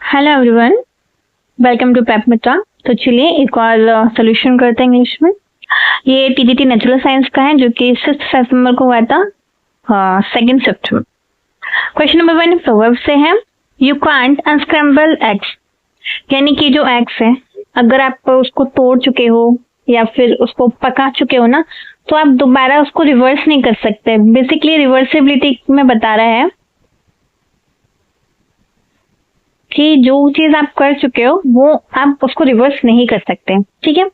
Hello everyone, welcome to पेप मित्रा। तो चलिए एक और सोल्यूशन करते हैं इंग्लिश में। ये टीडीटी नेचुरल साइंस का है जो कि 6 सितंबर को हुआ था, 2 शिफ्ट में। क्वेश्चन नंबर 1 प्रोवर्ब से है, यू कांट अनस्क्रैम्बल एग्स, यानी कि जो एग्स है अगर आप उसको तोड़ चुके हो या फिर उसको पका चुके हो ना, तो आप दोबारा उसको रिवर्स नहीं कर सकते। बेसिकली रिवर्सिबिलिटी में बता रहा है कि जो चीज आप कर चुके हो वो आप उसको रिवर्स नहीं कर सकते। ठीक है,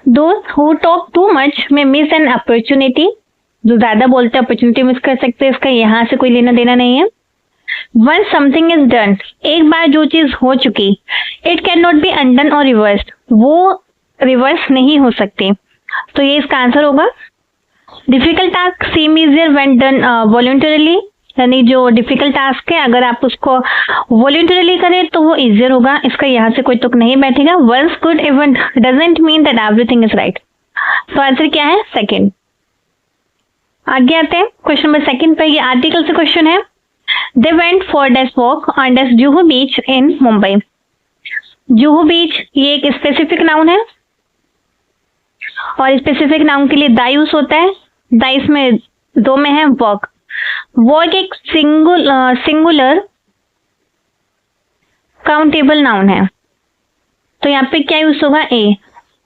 those who talk too much में मिस एन अपॉर्चुनिटी, जो ज्यादा बोलते हैं अपॉर्चुनिटी मिस कर सकते हैं, इसका यहाँ से कोई लेना देना नहीं है। वन समथिंग इज डन, एक बार जो चीज हो चुकी, it can not be undone और रिवर्स्ड, वो रिवर्स नहीं हो सकती। तो ये इसका आंसर होगा। Difficult task seem easier when done voluntarily, यानी जो डिफिकल्ट टास्क है अगर आप उसको वॉलंटरली करें तो वो इजियर होगा। इसका यहाँ से कोई तुक नहीं बैठेगा। Once good event doesn't mean that everything is right. तो आंसर क्या है? सेकंड। आगे आते हैं क्वेश्चन नंबर 2 पे। ये आर्टिकल से क्वेश्चन है। They went for the walk on the Juhu beach in Mumbai. Juhu beach ये एक स्पेसिफिक नाउन है और स्पेसिफिक नाउन के लिए दा यूज होता है। दा इसमें 2 में है, वॉक। वॉक एक सिंगुलर काउंटेबल नाउन है, तो यहाँ पे क्या यूज होगा? ए।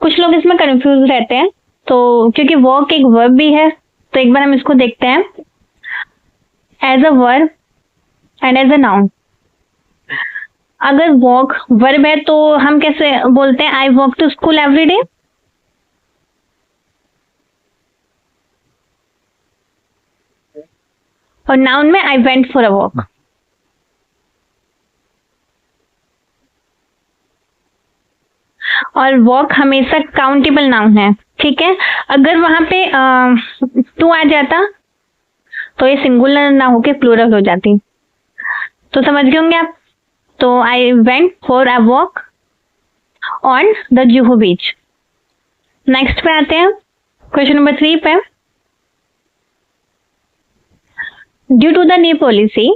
कुछ लोग इसमें कंफ्यूज रहते हैं, तो क्योंकि वॉक एक वर्ब भी है, तो एक बार हम इसको देखते हैं as a verb and as a noun. अगर वॉक वर्ब है तो हम कैसे बोलते हैं? I walk to school every day. और नाउन में I went for a walk. और वॉक हमेशा काउंटेबल नाउन है। ठीक है, अगर वहां पे टू आ जाता तो ये सिंगुलर ना होके प्लूरल हो जाती। तो समझ गए होंगे आप। तो I went for a walk on the Juhu beach. Next पे आते हैं क्वेश्चन नंबर 3 पे। Due to the new policy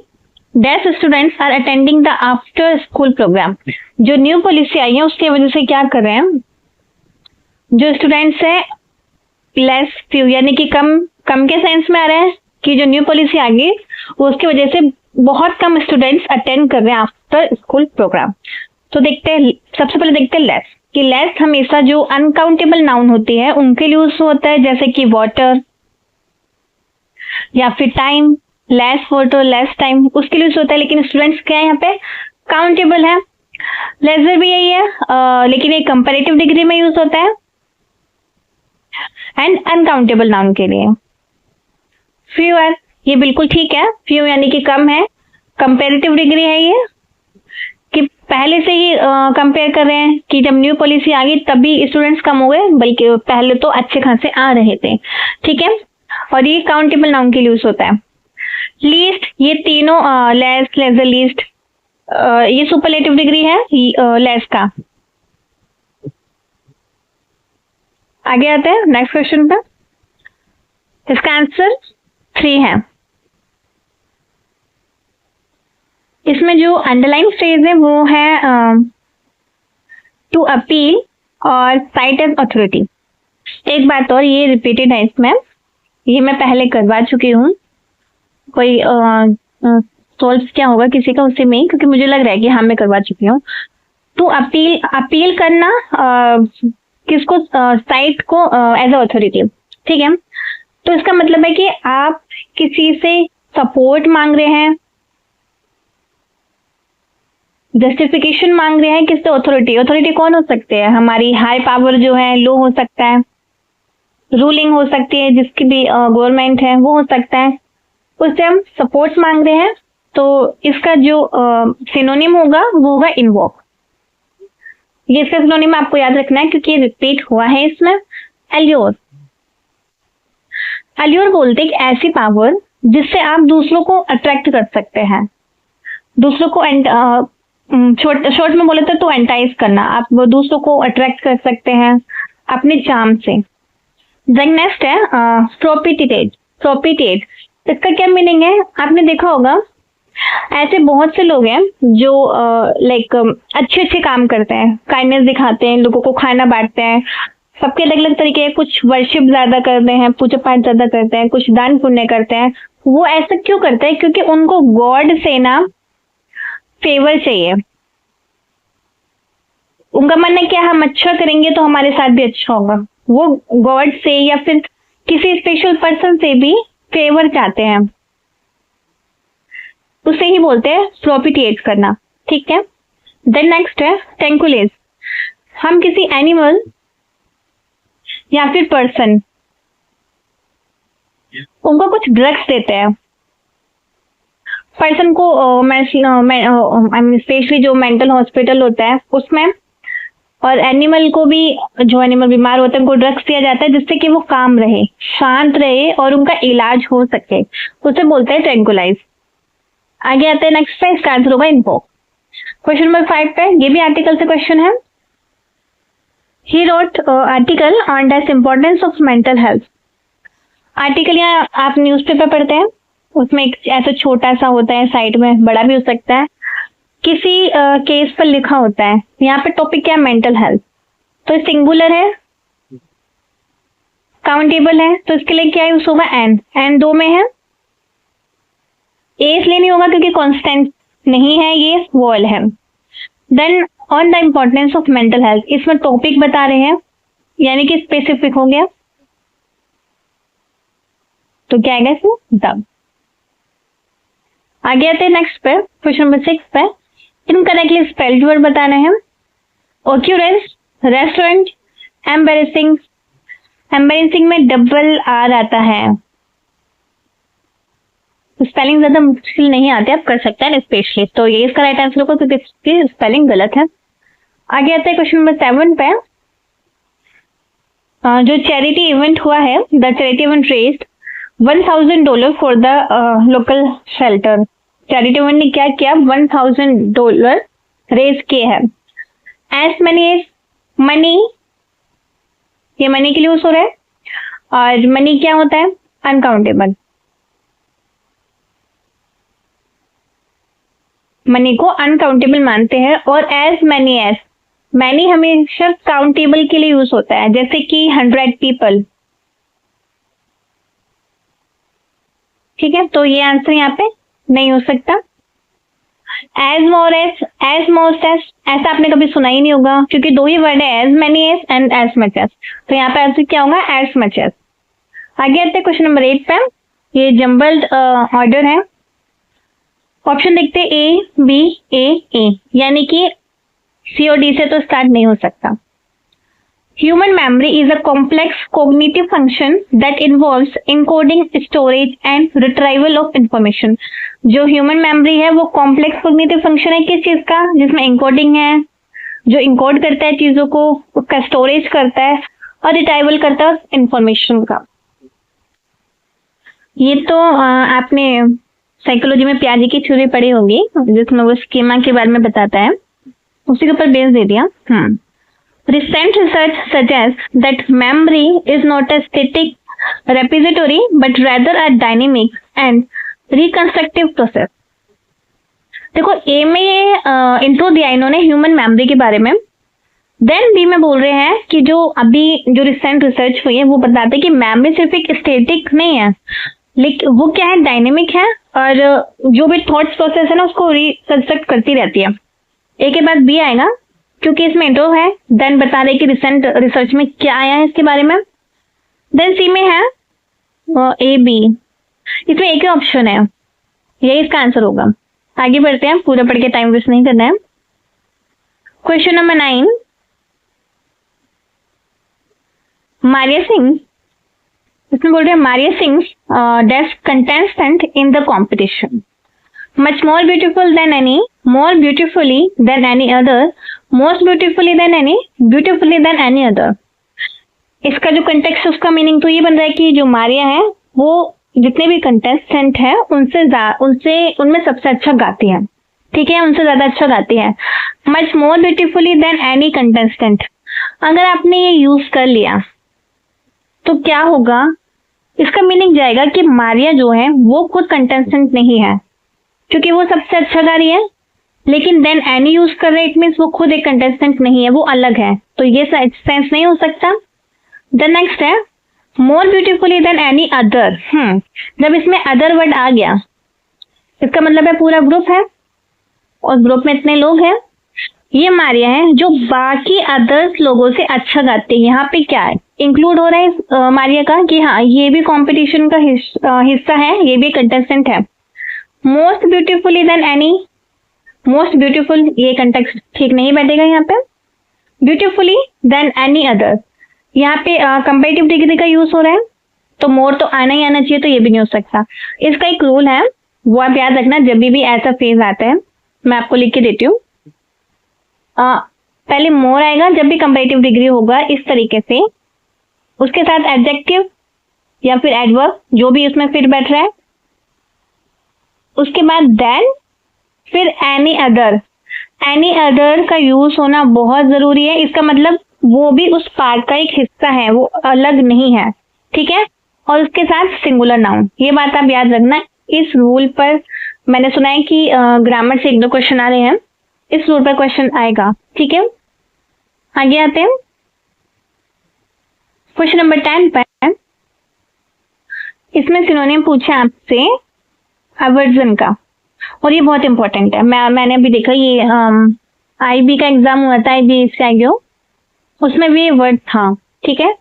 these students are attending the after school programme. जो न्यू पॉलिसी आई है उसकी वजह से क्या कर रहे हैं, जो स्टूडेंट्स है लेस फ्यू, यानी कि कम के सेंस में आ रहा है कि जो न्यू पॉलिसी आ गई उसकी वजह से बहुत कम स्टूडेंट्स अटेंड कर रहे हैं आफ्टर स्कूल प्रोग्राम। तो देखते हैं, सबसे पहले देखते हैं लेस, कि लेस हमेशा जो अनकाउंटेबल नाउन होती है उनके लिए यूज होता है, जैसे कि वाटर या फिर time. Less water less time उसके लिए यूज होता है, लेकिन स्टूडेंट्स क्या है यहाँ पे? काउंटेबल है। लेजर भी यही है, लेकिन ये कंपैरेटिव डिग्री में यूज होता है एंड अनकाउंटेबल नाउन के लिए। फ्यूअर ये बिल्कुल ठीक है, फ्यू यानी कि कम है। कंपैरेटिव डिग्री है ये, कि पहले से ही कंपेयर कर रहे हैं कि जब न्यू पॉलिसी आ गई तभी स्टूडेंट्स कम हो गए, बल्कि पहले तो अच्छे खासे आ रहे थे। ठीक है, और ये काउंटेबल नाउन के लिए यूज होता है। लीस्ट ये तीनों लेस लेजर लीस्ट, ये सुपरलेटिव डिग्री है लेस का। आगे आते हैं नेक्स्ट क्वेश्चन पे। इसका आंसर 3 है। इसमें जो अंडरलाइन फ्रेज है वो है टू अपील और साइट एज अथॉरिटी। एक बात और, ये रिपीटेड है इसमें, ये मैं पहले करवा चुकी हूँ। कोई सोल्व क्या होगा किसी का उससे में, क्योंकि मुझे लग रहा है कि हाँ मैं करवा चुकी हूँ। टू अपील करना किसको? साइट को एज अ अथॉरिटी। ठीक है, तो इसका मतलब है कि आप किसी से सपोर्ट मांग रहे हैं, जस्टिफिकेशन मांग रहे हैं किससे? अथॉरिटी। अथॉरिटी कौन हो सकते हैं? हमारी हाई पावर जो है, लो हो सकता है, रूलिंग हो सकती है, जिसकी भी गवर्नमेंट है वो हो सकता है, उससे हम सपोर्ट मांग रहे हैं। तो इसका जो सिनोनिम होगा वो होगा इन्वोक। ये इसका सिनोनिम आपको याद रखना है क्योंकि ये रिपीट हुआ है इसमें। एल्योर, एल्योर बोलते एक ऐसी पावर जिससे आप दूसरों को अट्रैक्ट कर सकते हैं, दूसरों को शॉर्ट में बोले तो एंटाइज करना, आप दूसरों को अट्रैक्ट कर सकते हैं अपने चार्म से। नेक्स्ट है प्रोपिटेट। प्रोपिटेट इसका क्या मीनिंग है? आपने देखा होगा ऐसे बहुत से लोग हैं जो लाइक अच्छे अच्छे काम करते हैं, काइंडनेस दिखाते हैं, लोगों को खाना बांटते हैं, सबके अलग अलग तरीके हैं। कुछ वर्शिप ज्यादा करते हैं, पूजा पाठ ज्यादा करते हैं, कुछ दान पुण्य करते हैं। वो ऐसा क्यों करते हैं? क्योंकि उनको गॉड से ना फेवर चाहिए। उनका मानना है कि हम अच्छा करेंगे तो हमारे साथ भी अच्छा होगा। वो गॉड से या फिर किसी स्पेशल पर्सन से भी फेवर चाहते हैं, उसे ही बोलते हैं प्रोपिटिएट करना। ठीक है। देन नेक्स्ट है टेंकुलेस। हम किसी एनिमल या फिर पर्सन उनको कुछ ड्रग्स देते हैं। पर्सन को स्पेशली जो मेंटल हॉस्पिटल होता है उसमें, और एनिमल को भी, जो एनिमल बीमार होते हैं उनको ड्रग्स दिया जाता है जिससे कि वो काम रहे, शांत रहे और उनका इलाज हो सके। उसे बोलते हैं ट्रैंकुलाइज। आगे आते हैं नेक्स्ट पे, इसका आंसर होगा इन्फो। क्वेश्चन नंबर 5 पे, ये भी आर्टिकल से क्वेश्चन है। He wrote article on the importance of mental health. Article या आप न्यूज़पेपर पढ़ते हैं, उसमें एक ऐसा छोटा सा होता है, साइड में बड़ा भी हो सकता है, किसी केस पर लिखा होता है। यहाँ पे टॉपिक क्या है? Mental health. तो सिंगुलर है, काउंटेबल है, तो इसके लिए क्या यूज होगा? एन 2 में है। ए इसलिए नहीं होगा क्योंकि कांस्टेंट नहीं है, ये वॉल है। Then on the importance of mental health, इसमें टॉपिक बता रहे हैं, यानी कि स्पेसिफिक हो गया, तो क्या आएगा इसमें? द। आगे आते हैं नेक्स्ट पे, क्वेश्चन नंबर 6 पे, इनकरेक्टली स्पेल्ड वर्ड बताना है। Occurrence, restaurant, embarrassing. एम्बेरेसिंग में डबल आर आता है, स्पेलिंग ज्यादा मुश्किल नहीं आती, आप कर सकते हैं स्पेशलिस्ट। तो ये इसका राइट आंसर होगा क्योंकि इसकी स्पेलिंग गलत है। आगे आते हैं क्वेश्चन नंबर 7 पे, जो चैरिटी इवेंट हुआ है, the charity event raised $1000 for the local shelter. Charity event ने क्या किया? $1000 रेज किए हैं। एज मनी एज, मनी, ये मनी के लिए यूज हो रहा है, और मनी क्या होता है? अनकाउंटेबल। मनी को अनकाउंटेबल मानते हैं। और एज मैनी एज, मैनी हमेशा काउंटेबल के लिए यूज होता है, जैसे कि 100 पीपल। ठीक है, तो ये आंसर यहाँ पे नहीं हो सकता। As more as, as most as, ऐसा आपने कभी सुना ही नहीं होगा क्योंकि 2 ही वर्ड है, as many as and as much as. तो यहाँ पे आंसर क्या होगा? As much as. आगे आते हैं क्वेश्चन नंबर 8 पे, ये जम्बल्ड ऑर्डर है। ऑप्शन देखते हैं ए बी ए, यानी कि सी और डी से तो स्टार्ट नहीं हो सकता। Human memory is a complex cognitive function that involves encoding, storage and retrieval of information. जो ह्यूमन मेमोरी है वो कॉम्प्लेक्स कॉग्निटिव फंक्शन है किस चीज का? जिसमें इनकोडिंग है, जो इनकोड करता है चीजों को, उसका स्टोरेज करता है और रिट्राइवल करता है इंफॉर्मेशन का। ये तो आपने साइकोलॉजी में पियाजे की थ्योरी पढ़ी होगी, जिसमें वो स्कीमा के बारे में बताता है, उसी के ऊपर बेस दे दिया। Recent research suggests that memory is not a static repository but rather a dynamic and reconstructive process. देखो, ए में ये इंट्रो दिया इन्होंने ह्यूमन मेमोरी के बारे में। देन बी में बोल रहे हैं कि जो अभी जो रिसेंट रिसर्च हुई है वो बताते हैं कि मेमोरी सिर्फ एक स्टेटिक नहीं है, लेकिन वो क्या है? डायनेमिक है, और जो भी थॉट्स प्रोसेस है ना उसको रिकंस्ट्रक्ट करती रहती है। ए के बाद बी आएगा क्योंकि इसमें इंट्रो है। देन बता रहे कि रिसेंट रिसर्च में क्या आया है इसके बारे में। देन सी में है ए बी, इसमें एक ही ऑप्शन है, यही इसका आंसर होगा। आगे बढ़ते हैं, पूरा पढ़ के टाइम वेस्ट नहीं करना है। क्वेश्चन नंबर 9, मारिया सिंह, इसमें बोल रहे हैं Maria sings desk contestant in the competition, much more beautiful than any, more beautifully than any other, most beautifully than any, beautifully than any other। इसका जो कंटेक्स्ट, उसका मीनिंग तो ये बन रहा है कि जो मारिया है वो जितने भी कंटेस्टेंट है उनमें सबसे अच्छा गाती है। ठीक है, उनसे ज्यादा अच्छा गाती है। Much more beautifully than any contestant, अगर आपने ये यूज कर लिया तो क्या होगा? इसका मीनिंग जाएगा कि मारिया जो है वो खुद कंटेस्टेंट नहीं है, क्योंकि वो सबसे अच्छा गा रही है, लेकिन देन एनी यूज कर रहे, इट मीन्स वो खुद एक कंटेस्टेंट नहीं है, वो अलग है, तो ये सेंस नहीं हो सकता। द नेक्स्ट है मोर ब्यूटीफुली देन एनी अदर। जब इसमें अदर वर्ड आ गया, इसका मतलब है पूरा ग्रुप है और ग्रुप में इतने लोग हैं, ये मारिया है जो बाकी अदर्स लोगों से अच्छा गाते हैं। यहाँ पे क्या है इंक्लूड हो रहा है मारिया का कि हाँ ये भी कंपटीशन का हिस्सा है, ये भी कंटेस्टेंट है। Most beautifully than any, most beautiful ये कंटेक्स्ट ठीक नहीं बैठेगा यहाँ पे। ब्यूटीफुली देन एनी अदर, यहाँ पे कंपेरेटिव डिग्री का यूज हो रहा है, तो मोर तो आना ही आना चाहिए, तो ये भी नहीं हो सकता। इसका एक रूल है, वो आप याद रखना, जब भी ऐसा फेज आता है मैं आपको लिख के देती हूँ। पहले मोर आएगा जब भी कंपेरेटिव डिग्री होगा इस तरीके से, उसके साथ एडजेक्टिव या फिर एडवर्ब जो भी उसमें फिर बैठ रहा है, उसके बाद देन, फिर एनी अदर। एनी अदर का यूज होना बहुत जरूरी है, इसका मतलब वो भी उस पार्ट का एक हिस्सा है, वो अलग नहीं है, ठीक है। और उसके साथ सिंगुलर नाउन, ये बात आप याद रखना। इस रूल पर मैंने सुना है कि ग्रामर से 1-2 क्वेश्चन आ रहे हैं, इस रूल पर क्वेश्चन आएगा, ठीक है। आगे आते हैं क्वेश्चन नंबर 10 पर। इसमें सिनोनिम पूछा आपसे अवर्जन का, और ये बहुत इंपॉर्टेंट है। मैंने अभी देखा, ये IB का एग्जाम हुआ था, IB उसमें भी वर्ड था, ठीक है।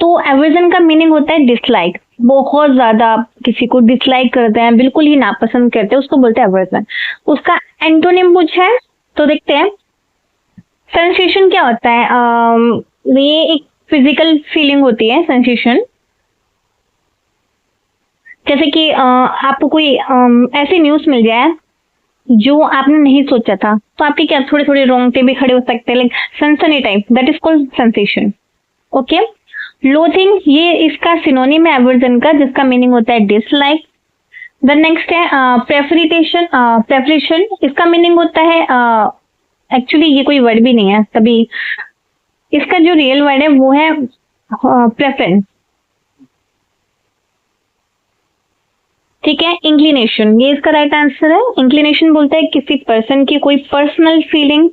तो एवर्जन का मीनिंग होता है डिसलाइक, बहुत ज्यादा किसी को डिसलाइक करते हैं, बिल्कुल ही नापसंद करते हैं, उसको बोलते हैं एवर्जन। उसका एंटोनिम पूछा है, तो देखते हैं। सेंसेशन क्या होता है? ये एक फिजिकल फीलिंग होती है सेंसेशन, जैसे कि आपको कोई ऐसी न्यूज मिल जाए जो आपने नहीं सोचा था, तो आपके क्या थोड़े थोड़े रोंगटे भी खड़े हो सकते हैं, लाइक सनसनी type, that is called sensation, okay. Loathing, ये इसका सिनोनिम है एवर्जन का, जिसका मीनिंग होता है डिसलाइक। द नेक्स्ट है प्रेफरेशन, प्रेफरेशन इसका मीनिंग होता है, एक्चुअली ये कोई वर्ड भी नहीं है, तभी इसका जो रियल वर्ड है वो है प्रेफरेंस, ठीक है। इंक्लिनेशन, ये इसका राइट आंसर है। इंक्लिनेशन बोलता है किसी पर्सन की कोई पर्सनल फीलिंग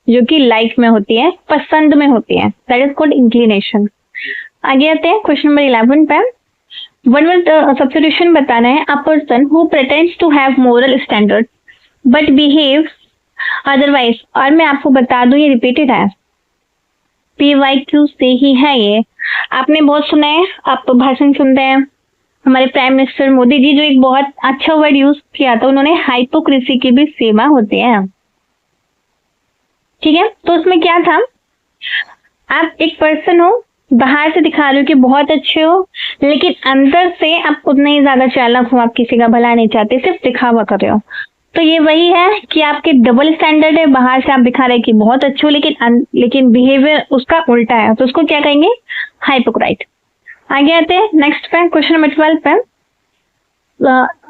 जो कि लाइफ में होती है, पसंद में होती है, दैट इज कॉल्ड इंक्लिनेशन। आगे आते हैं क्वेश्चन नंबर 11 पे। वन वर्ड सब्स्टिट्यूशन बताना है। A person who pretends to have moral standard but behave otherwise, और मैं आपको बता दूं ये रिपीटेड है, PYQ से ही है ये। आपने बहुत सुना है, आप तो भाषण सुनते हैं, हमारे प्राइम मिनिस्टर मोदी जी जो एक बहुत अच्छा वर्ड यूज किया था, उन्होंने हाइपोक्रेसी की भी सीमा होती है, ठीक है। तो उसमें क्या था, आप एक पर्सन हो, बाहर से दिखा रहे हो कि बहुत अच्छे हो, लेकिन अंदर से आप उतने ही ज्यादा चालाक हो, आप किसी का भला नहीं चाहते, सिर्फ दिखावा कर रहे हो। तो ये वही है कि आपके डबल स्टैंडर्ड है, बाहर से आप दिखा रहे हैं कि बहुत अच्छे हो, लेकिन बिहेवियर उसका उल्टा है, तो उसको क्या कहेंगे? हाइपोक्राइट। आगे आते हैं नेक्स्ट पे, क्वेश्चन नंबर 12 पे।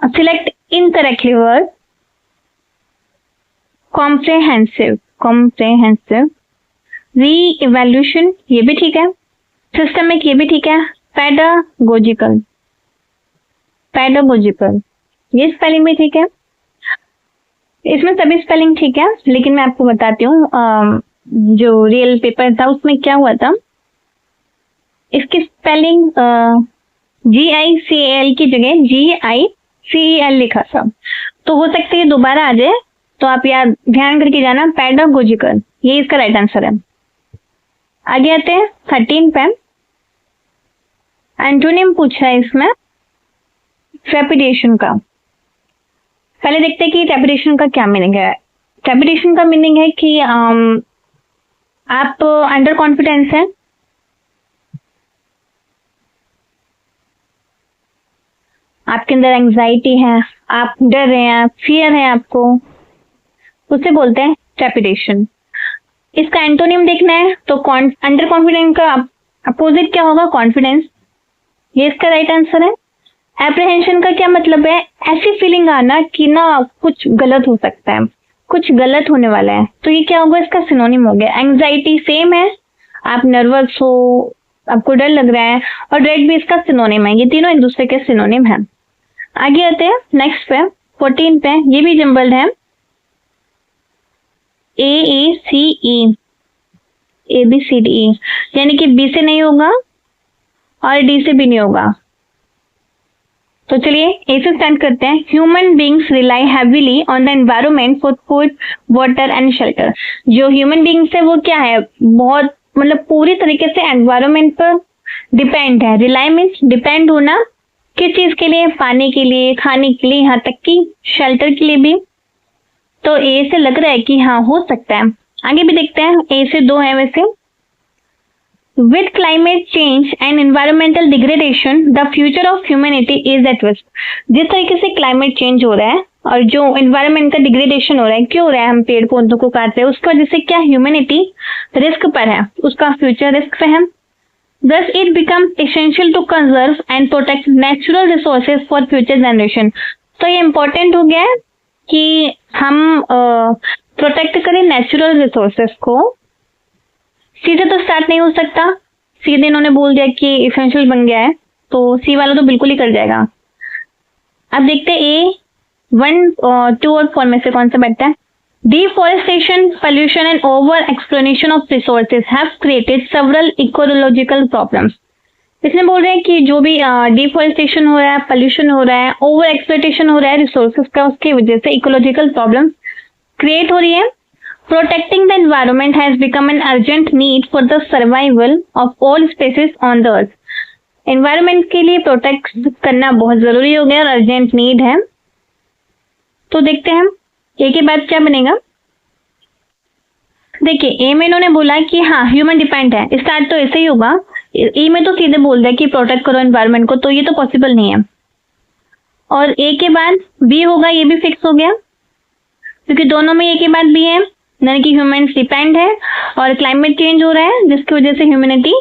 Select incorrectly word. Comprehensive, comprehensive. Re-evaluation, ये भी ठीक है। सिस्टमिक, ये भी ठीक है। पैडागोजिकल, पैडागोजिकल, ये स्पेलिंग भी ठीक है। इसमें सभी स्पेलिंग ठीक है, लेकिन मैं आपको बताती हूँ जो रियल पेपर था उसमें क्या हुआ था, इसकी स्पेलिंग GICAL की जगह GICEL लिखा था, तो हो सकता है दोबारा आ जाए, तो आप याद ध्यान करके जाना, पैडागोजिकल, ये इसका राइट आंसर है। आगे आते हैं 13 पे। एंटोनिम पूछा है इसमें ट्रेपिडेशन का। पहले देखते हैं कि ट्रेपिडेशन का क्या मीनिंग है। ट्रेपिडेशन का मीनिंग है कि आप अंडर कॉन्फिडेंस हैं, आपके अंदर एंजाइटी है, आप डर रहे हैं, फियर है आपको, उसे बोलते हैं ट्रेपिडेशन। इसका एंटोनिम देखना है तो अंडर कॉन्फिडेंस का अपोजिट क्या होगा? कॉन्फिडेंस, ये इसका राइट आंसर है। एप्रीहेंशन का क्या मतलब है? ऐसी फीलिंग आना कि ना कुछ गलत हो सकता है, कुछ गलत होने वाला है, तो ये क्या होगा? इसका सिनोनिम हो गया। एंजाइटी सेम है, आप नर्वस हो, आपको डर लग रहा है, और ड्रेड भी इसका सिनोनिम है, ये तीनों एक दूसरे के सिनोनिम है। आगे आते हैं नेक्स्ट पे, 14 पे ये भी जम्बल्ड है, AECE, ABCDE, यानी कि B से नहीं होगा और D से भी नहीं होगा। तो चलिए ए से स्टार्ट करते हैं। Human beings rely heavily on the environment for food, water and shelter. जो ह्यूमन बींग्स है वो क्या है, बहुत मतलब पूरी तरीके से एनवायरमेंट पर डिपेंड है। रिलाई मीन्स डिपेंड होना, किस चीज के लिए, पानी के लिए, खाने के लिए, यहाँ तक कि शेल्टर के लिए भी। तो ए से लग रहा है कि हाँ हो सकता है। आगे भी देखते हैं, ए से 2 है वैसे। With climate change and environmental degradation, the future of humanity is at risk. जिस तरीके से क्लाइमेट चेंज हो रहा है और जो एनवायरमेंट का डिग्रेडेशन हो रहा है, क्यों हो रहा है, हम पेड़ पौधों को काट रहे हैं, उसकी वजह से क्या ह्यूमैनिटी रिस्क पर है, उसका फ्यूचर रिस्क पे है। Thus it becomes essential to conserve and protect natural resources for future generation. तो ये इम्पोर्टेंट हो गया है कि हम प्रोटेक्ट करें नेचुरल रिसोर्सेस को। सीधे तो स्टार्ट नहीं हो सकता, सीधे इन्होंने बोल दिया कि इसेंशियल बन गया है, तो सी वाला तो बिल्कुल ही कर जाएगा। अब देखते हैं ए 1, 2 और 4 में से कौन सा बैठता है। Deforestation, pollution and over exploration of resources have created several ecological problems. इसमें बोल रहे हैं कि जो भी डिफॉरेस्टेशन हो रहा है, पोल्यूशन हो रहा है, ओवर एक्सप्लोटेशन हो रहा है रिसोर्सेज का, उसकी वजह से इकोलॉजिकल प्रॉब्लम्स क्रिएट हो रही है। Protecting the environment has become an urgent need for the survival of all species on the earth. Environment के लिए प्रोटेक्ट करना बहुत जरूरी हो गया और अर्जेंट नीड है। तो देखते हैं ए के बाद क्या बनेगा। देखिए ए में इन्होंने बोला कि हाँ ह्यूमन डिपेंड है, स्टार्ट तो ऐसे ही होगा। ई में तो सीधे बोल दिया कि प्रोटेक्ट करो एनवायरमेंट को, तो ये तो पॉसिबल नहीं है। और ए के बाद बी होगा, ये भी फिक्स हो गया क्योंकि दोनों में ए के बाद बी है, यानी कि ह्यूमंस डिपेंड है और क्लाइमेट चेंज हो रहा है जिसकी वजह से ह्यूमैनिटी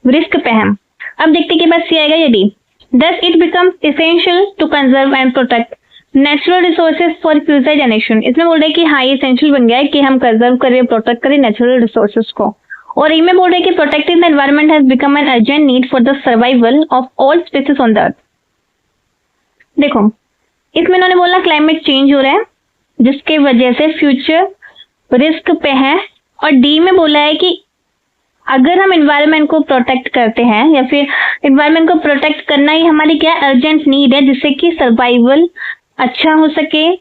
रिस्क पे है। अब देखते कि बात सी आएगा ये D. Thus it becomes essential to conserve and protect natural resources for future generation. इसमें बोल रहे हैं कि हाँ ये essential बन गया है कि हम कंजर्व करें, प्रोटेक्ट करें नेचुरल रिसोर्सेज को। और इनमें बोल रहे हैं कि protecting the environment has become an urgent need for the survival of all species on the earth. देखो इसमें इन्होंने बोला क्लाइमेट चेंज हो रहा है जिसके वजह से फ्यूचर रिस्क पे है, और डी में बोला है कि अगर हम एनवायरनमेंट को प्रोटेक्ट करते हैं या फिर एनवायरनमेंट को प्रोटेक्ट करना ही हमारी क्या अर्जेंट नीड है, जिससे कि सर्वाइवल अच्छा हो सके,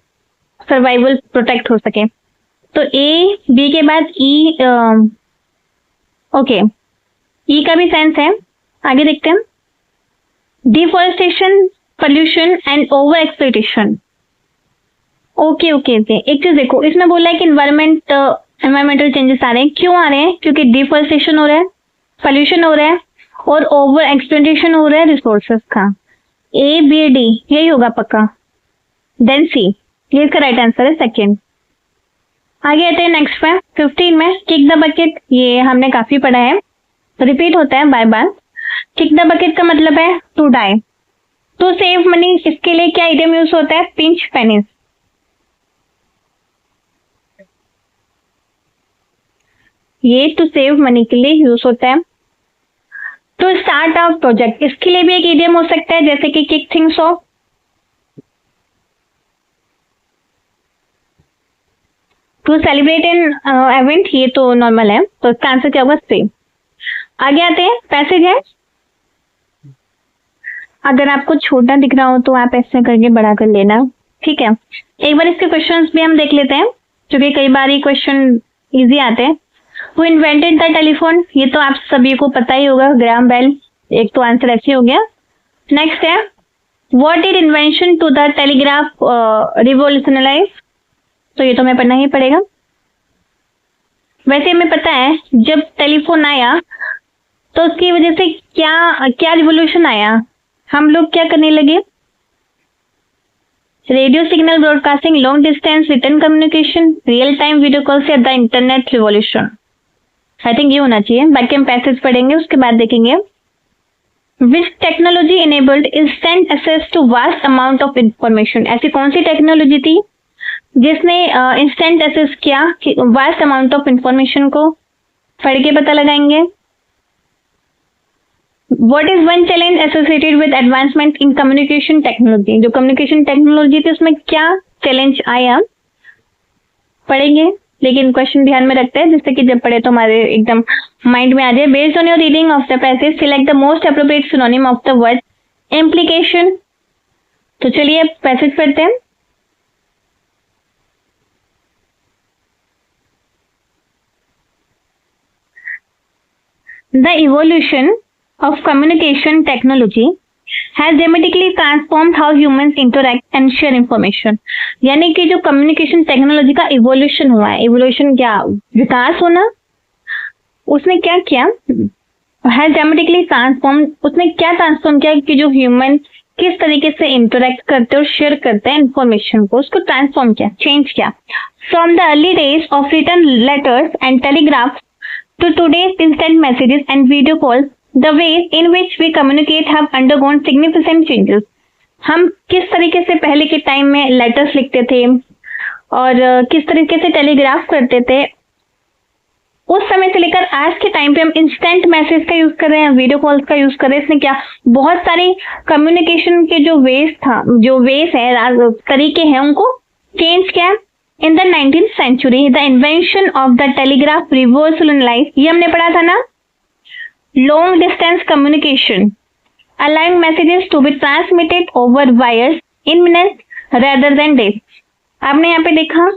सर्वाइवल प्रोटेक्ट हो सके। तो ए बी के बाद ई, ओके ई का भी सेंस है। आगे देखते हैं, deforestation, pollution and over exploitation. Okay okay okay, एक चीज देखो इसमें बोला है कि एनवायरमेंटल चेंजेस आ रहे हैं। क्यों आ रहे हैं? क्योंकि डिफॉरेस्टेशन हो रहा है, पोल्यूशन हो रहा है और ओवर एक्सप्लॉयटेशन हो रहा है रिसोर्सेज का। ए बी डी यही होगा पक्का, देन सी, ये इसका राइट आंसर है सेकेंड। आगे आते हैं नेक्स्ट पे 15 में, किक द बकेट। ये हमने काफी पढ़ा है, रिपीट होता है बार बार। किक द बकेट का मतलब है to die, to save money. इसके लिए क्या इडियम यूज होता है? Pinch pennies. ये टू सेव मनी के लिए यूज होता है। टू स्टार्ट अ प्रोजेक्ट, इसके लिए भी एक इडियम हो सकता है जैसे कि kick things off. To celebrate an event, ये तो नॉर्मल है, तो इसका आंसर क्या होगा? सी। आगे आते हैं, पैसेज है। अगर आपको छोटा दिख रहा हो तो आप ऐसे करके बड़ा कर लेना, ठीक है। एक बार इसके क्वेश्चंस भी हम देख लेते हैं क्योंकि कई बार ये क्वेश्चन इजी आते हैं। Who invented the telephone? ये तो आप सभी को पता ही होगा, ग्राहम बेल। एक तो आंसर ऐसे हो गया। नेक्स्ट है, What did invention to the telegraph revolutionize? तो ये तो हमें पढ़ना ही पड़ेगा। वैसे हमें पता है जब टेलीफोन आया तो उसकी वजह से क्या क्या रिवोल्यूशन आया, हम लोग क्या करने लगे? Radio signal broadcasting, long distance return communication, real time video call से the internet revolution. I think ये होना चाहिए। बाकी हम पैसेज पढ़ेंगे उसके बाद देखेंगे। Which technology enabled instant access to vast amount of information? ऐसी कौन सी टेक्नोलॉजी थी जिसने इंस्टेंट एक्सेस किया वास्ट अमाउंट ऑफ इंफॉर्मेशन को? पढ़ के पता लगाएंगे। What is one challenge associated with advancement in communication technology? जो कम्युनिकेशन टेक्नोलॉजी थी उसमें क्या चैलेंज आया, पढ़ेंगे, लेकिन क्वेश्चन ध्यान में रखते हैं जिससे कि जब पढ़े तो हमारे एकदम माइंड में आ जाए। Based on your reading of the passage select the most appropriate synonym of the word implication. तो चलिए पैसेज पढ़ते हैं। The evolution of communication technology has dramatically transformed how humans interact and share information। यानी कि जो communication technology का evolution हुआ है, इवोल्यूशन क्या, विकास होना, उसने क्या किया, has dramatically transformed, उसने क्या ट्रांसफॉर्म किया कि जो ह्यूमन किस तरीके से इंटरेक्ट करते और शेयर करते हैं इंफॉर्मेशन को, उसको ट्रांसफॉर्म किया, चेंज किया। From the early days of written letters and telegraph to today's instant messages and video calls, the ways in which we communicate have undergone significant changes। हम किस तरीके से पहले के टाइम में लेटर्स लिखते थे और किस तरीके से टेलीग्राफ करते थे, उस समय से लेकर आज के टाइम पे हम इंस्टेंट मैसेज का यूज कर रहे हैं, वीडियो कॉल्स का यूज कर रहे हैं। इसने क्या बहुत सारी कम्युनिकेशन के जो वेज है, तरीके हैं, उनको चेंज किया। In the 19th century, the invention of the telegraph revolutionized, ये हमने पढ़ा था ना, long distance communication, allowing messages to be transmitted over wires in minutes rather than days। आपने यहाँ पे देखा,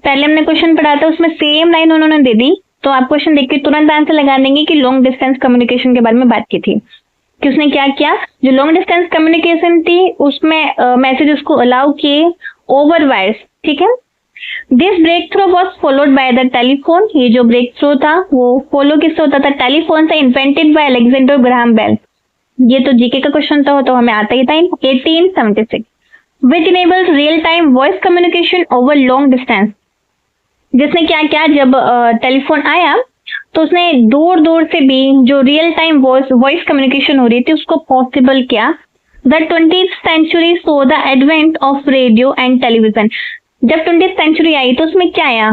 पहले हमने क्वेश्चन पढ़ा था, उसमें सेम लाइन उन्होंने दे दी, तो आप क्वेश्चन देख के तुरंत आंसर लगा देंगे कि लॉन्ग डिस्टेंस कम्युनिकेशन के बारे में बात की थी कि उसने क्या किया। जो लॉन्ग डिस्टेंस कम्युनिकेशन थी उसमें मैसेजेस को अलाउ किए ओवर वायर्स, ठीक है। This breakthrough was followed by the telephone. ये जो ब्रेक थ्रू था वो फॉलो किससे होता था, टेलीफोन से, invented by Alexander Graham Bell. ये तो जीके का क्वेश्चन था, तो हमें आता ही था। 1876 विच enables real time voice communication over long distance. जिसने क्या किया, जब टेलीफोन आया तो उसने दूर दूर से भी जो रियल टाइम वॉइस कम्युनिकेशन हो रही थी उसको पॉसिबल किया। The 20th century so the advent of radio and television. जब 20th सेंचुरी आई तो उसमें क्या आया,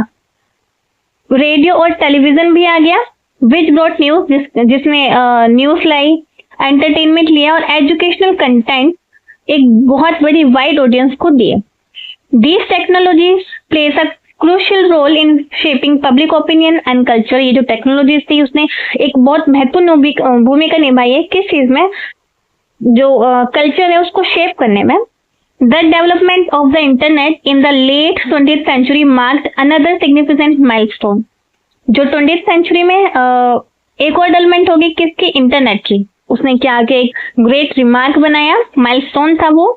रेडियो और टेलीविजन भी आ गया। विच ब्रॉट न्यूज, जिसने न्यूज लाई, एंटरटेनमेंट लिया और एजुकेशनल कंटेंट एक बहुत बड़ी वाइड ऑडियंस को दिए। These technologies plays a crucial role in shaping public opinion and culture. ये जो टेक्नोलॉजीज थी उसने एक बहुत महत्वपूर्ण भूमिका निभाई है, किस चीज में, जो कल्चर है उसको शेप करने में। The development of the internet in the late 20th century marked another significant milestone। जो 20th century में एक और डेवलपमेंट होगी किसकी, इंटरनेट की। उसने क्या आगे एक ग्रेट रिमार्क बनाया, माइलस्टोन था वो।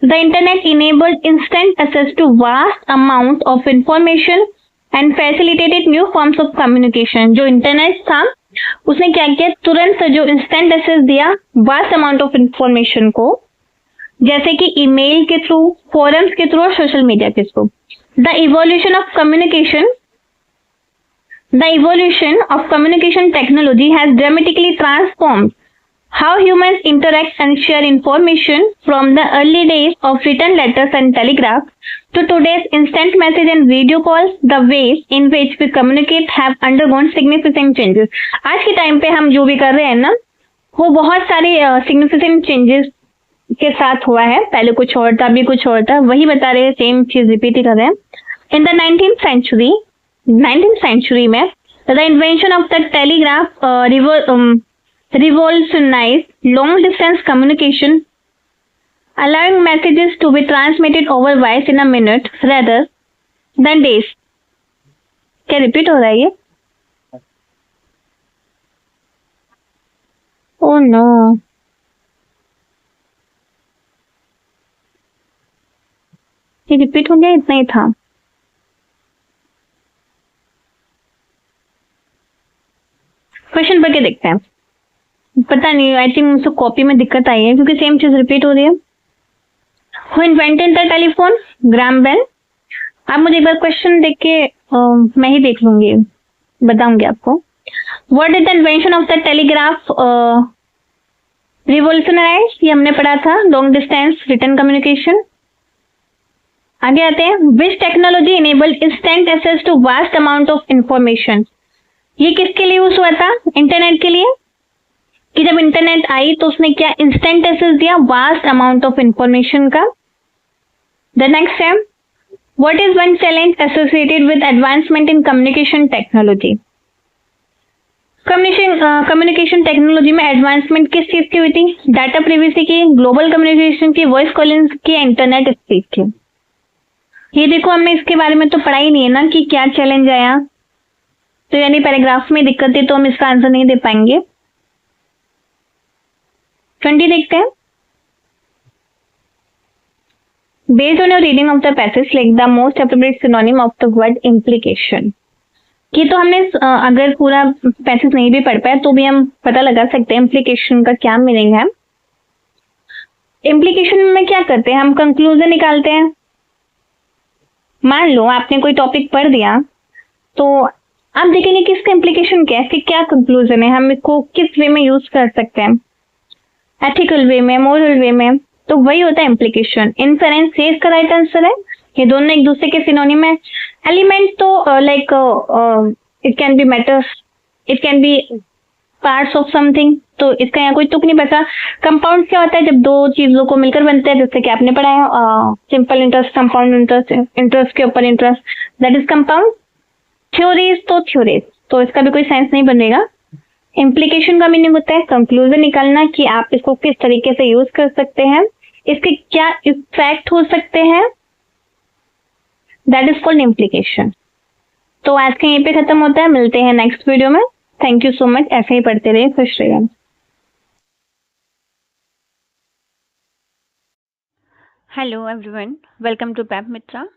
The internet enabled instant access to vast amount of information and facilitated new forms of communication. जो इंटरनेट था उसने क्या किया, तुरंत जो इंस्टेंट एक्सेस दिया वास्ट अमाउंट ऑफ इंफॉर्मेशन को, जैसे कि ईमेल के थ्रू, फोरम्स के थ्रू और सोशल मीडिया के through. The evolution of communication technology has dramatically transformed how humans interact and share information from the early days of written letters and telegraph to today's instant message and video calls. The ways in which we communicate have undergone significant changes. आज के time पे हम जो भी कर रहे हैं ना, वो बहुत सारे सिग्निफिकेंट चेंजेस के साथ हुआ है। पहले कुछ और था, अभी कुछ और था, वही बता रहे हैं, सेम चीज रिपीट ही कर रहे हैं। इन द 19th सेंचुरी में the invention of the telegraph revolutionized long distance communication, allowing messages to be transmitted over wires in a minute rather than days। क्या रिपीट हो रहा है ये? ओह नो, ये रिपीट हो गया, इतना ही था। क्वेश्चन पढ़ के देखते हैं। पता नहीं, आई थिंक मुझसे कॉपी में दिक्कत आई है क्योंकि सेम चीज रिपीट हो रही है। Who invented the telephone, Graham Bell. आप मुझे एक बार क्वेश्चन देख के मैं ही देख लूंगी, बताऊंगी आपको। What is the invention of the telegraph revolutionise, ये हमने पढ़ा था, लॉन्ग डिस्टेंस रिटन कम्युनिकेशन। आगे आते हैं। Which technology enabled instant access to vast amount of information. ये किसके लिए यूज हुआ था, इंटरनेट के लिए। कि जब इंटरनेट आई तो उसने क्या इंस्टेंट एक्सेस दिया वास्ट अमाउंट ऑफ इंफॉर्मेशन का। द नेक्स्ट है what is one challenge associated with advancement in communication technology. Communication technology में एडवांसमेंट किस चीज की हुई थी? डाटा प्रिवेसी की, ग्लोबल कम्युनिकेशन की, वॉइस कॉलिंग की, इंटरनेट स्पीड की। ये देखो हमने इसके बारे में तो पढ़ा ही नहीं है ना कि क्या चैलेंज आया, तो यानी पैराग्राफ में दिक्कत है तो हम इसका आंसर नहीं दे पाएंगे। 20 देखते हैं। Based on your reading of the passage select the most appropriate synonym of the word implication. ये तो हमने अगर पूरा पैसेज नहीं भी पढ़ पाया तो भी हम पता लगा सकते हैं इम्प्लीकेशन का क्या मीनिंग है। इम्प्लीकेशन में क्या करते हैं? हम कंक्लूजन निकालते हैं। मान लो आपने कोई टॉपिक पढ़ दिया तो आप देखेंगे कि इसका इम्प्लीकेशन क्या है, इसके क्या कंक्लूजन है, हम इसको किस वे में यूज कर सकते हैं, एथिकल वे में, मोरल वे में, तो वही होता है इम्प्लीकेशन। इन्फेरेंस ये इसका राइट आंसर है। ये दोनों एक दूसरे के सिनोनिम है। एलिमेंट तो like it can be matter, it can be parts of something, तो इसका यहाँ कोई तुक नहीं बचा। कंपाउंड क्या होता है? जब दो चीजों को मिलकर बनते हैं, जैसे कि आपने पढ़ा है simple interest, compound interest, interest के ऊपर interest, that is compound. Theories तो इसका भी कोई साइंस नहीं बनेगा। इम्प्लीकेशन का मीनिंग होता है कंक्लूजन निकालना कि आप इसको किस तरीके से यूज कर सकते हैं, इसके क्या इफेक्ट हो सकते हैं, दैट इज कॉल्ड इम्प्लीकेशन। तो आज का यहीं पे खत्म होता है, मिलते हैं नेक्स्ट वीडियो में। थैंक यू सो मच, ऐसे ही पढ़ते रहिए, खुश रहिए। हेलो एवरीवन, वेलकम टू पैप मित्रा।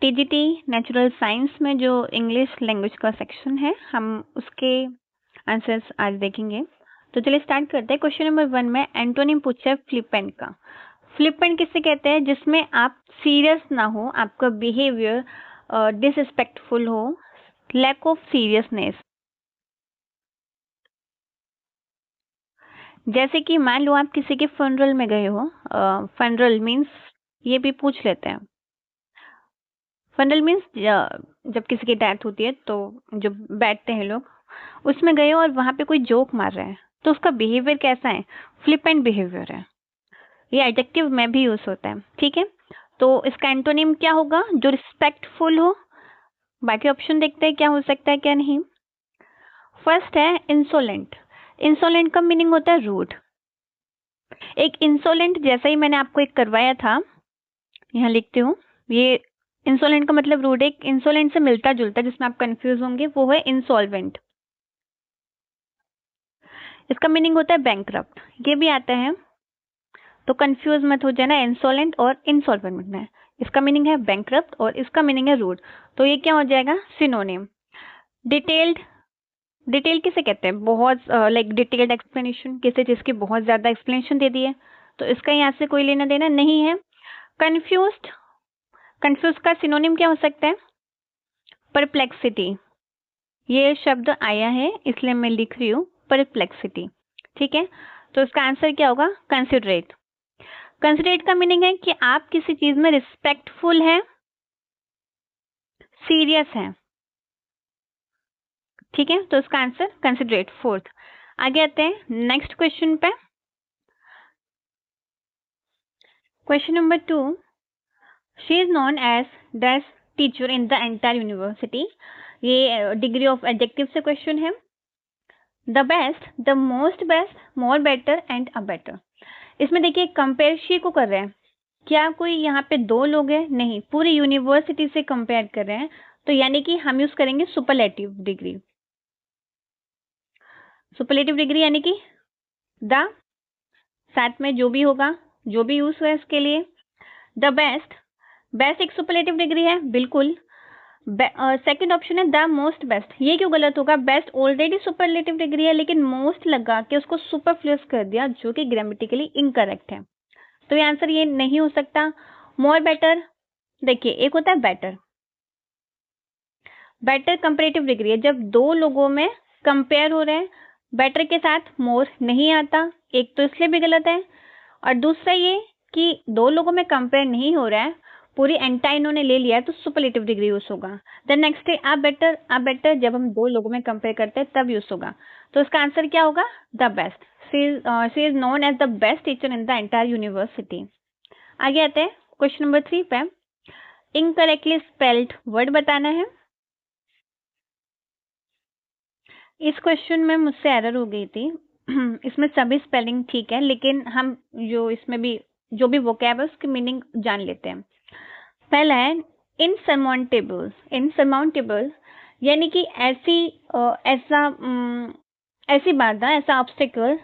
टीजीटी नेचुरल साइंस में जो इंग्लिश लैंग्वेज का सेक्शन है, हम उसके आंसर्स आज देखेंगे। तो चलिए स्टार्ट करते हैं। क्वेश्चन नंबर 1 में एंटोनिम पूछा है फ्लिपेंट का। फ्लिपेंट किससे कहते हैं? जिसमें आप सीरियस ना हो, आपका बिहेवियर डिसरिस्पेक्टफुल हो, लैक ऑफ सीरियसनेस। जैसे कि मान लो आप किसी के फनरल में गए हो, फनरल मीन्स ये भी पूछ लेते हैं। फनरल मीन्स जब किसी की डेथ होती है तो जो बैठते हैं लोग, उसमें गए हो और वहां पे कोई जोक मार रहा है, तो उसका बिहेवियर कैसा है? फ्लिपेंट बिहेवियर है। ये एडजेक्टिव में भी यूज होता है, ठीक है। तो इसका एंटोनिम क्या होगा? जो रिस्पेक्टफुल हो। बाकी ऑप्शन देखते हैं क्या हो सकता है क्या नहीं। फर्स्ट है इंसोलेंट। इंसोलेंट का मीनिंग होता है रूड। एक इंसोलेंट जैसा ही मैंने आपको एक करवाया था, यहाँ लिखती हूँ, ये इंसोलेंट का मतलब रूड। एक इंसोलेंट से मिलता जुलता जिसमें आप कंफ्यूज होंगे वो है इंसॉल्वेंट। इसका मीनिंग होता है बैंकरप्ट, ये भी आता है, तो कंफ्यूज मत हो जाना, इंसोलेंट और इंसॉल्वेंट में। इसका मीनिंग है बैंकरप्ट और इसका मीनिंग है रूड, तो ये क्या हो जाएगा? सिनोनिम। डिटेल्ड, डिटेल किसे कहते हैं? बहुत लाइक डिटेल्ड एक्सप्लेनेशन, किसी चीज की बहुत ज्यादा एक्सप्लेनेशन दे दी है, तो इसका यहाँ से कोई लेना देना नहीं है। कंफ्यूज्ड, कंफ्यूज का सिनोनिम क्या हो सकता है? परप्लेक्सिटी। ये शब्द आया है इसलिए मैं लिख रही हूँ परप्लेक्सिटी, ठीक है। तो इसका आंसर क्या होगा? कंसिडरेट। कंसिडरेट का मीनिंग है कि आप किसी चीज में रिस्पेक्टफुल हैं, सीरियस हैं, ठीक है। तो इसका आंसर कंसिडरेट, फोर्थ। आगे आते हैं नेक्स्ट क्वेश्चन पे। Question number 2, she is known as best teacher in the entire university. ये डिग्री ऑफ एडजेक्टिव से क्वेश्चन है। The best, the most best, more better and a better. इसमें देखिए compare she को कर रहे हैं, क्या कोई यहाँ पे दो लोग हैं? नहीं, पूरी यूनिवर्सिटी से कंपेयर कर रहे हैं, तो यानी कि हम यूज करेंगे सुपरलेटिव डिग्री। सुपरलेटिव डिग्री यानी कि द, साथ में जो भी होगा, जो भी यूज हुआ है इसके लिए। द बेस्ट, बेस्ट एक सुपरलेटिव डिग्री है, बिल्कुल। सेकंड ऑप्शन है द मोस्ट बेस्ट, ये क्यों गलत होगा? बेस्ट ऑलरेडी सुपरलेटिव डिग्री है, लेकिन मोस्ट लगा के उसको सुपरफ्लूअस कर दिया, जो कि ग्रामेटिकली इनकरेक्ट है, तो ये आंसर ये नहीं हो सकता। मोर बेटर, देखिए एक होता है बेटर, बेटर कंपेरेटिव डिग्री है, जब दो लोगों में कंपेयर हो रहे हैं, बेटर के साथ मोर नहीं आता, एक तो इसलिए भी गलत है, और दूसरा ये कि दो लोगों में कंपेयर नहीं हो रहा है, पूरी एंटायर इन्होंने ले लिया है तो सुपरलेटिव डिग्री यूज होगा। देन नेक्स्ट है आ बेटर जब हम दो लोगों में कंपेयर करते हैं तब यूज होगा। तो इसका आंसर क्या होगा? The best. She is known as the best teacher in the entire university. आगे आते हैं क्वेश्चन नंबर 3 पे। इनकरेक्टली स्पेल्ड वर्ड बताना है। इस क्वेश्चन में मुझसे एरर हो गई थी। इसमें सभी स्पेलिंग ठीक है, लेकिन हम जो इसमें भी जो भी वोकैब है उसकी मीनिंग जान लेते हैं। पहला है इनसरमाउंटेबल। इनसरमाउंटेबल यानी कि ऐसी बाधा, ऐसा ऑब्स्टिकल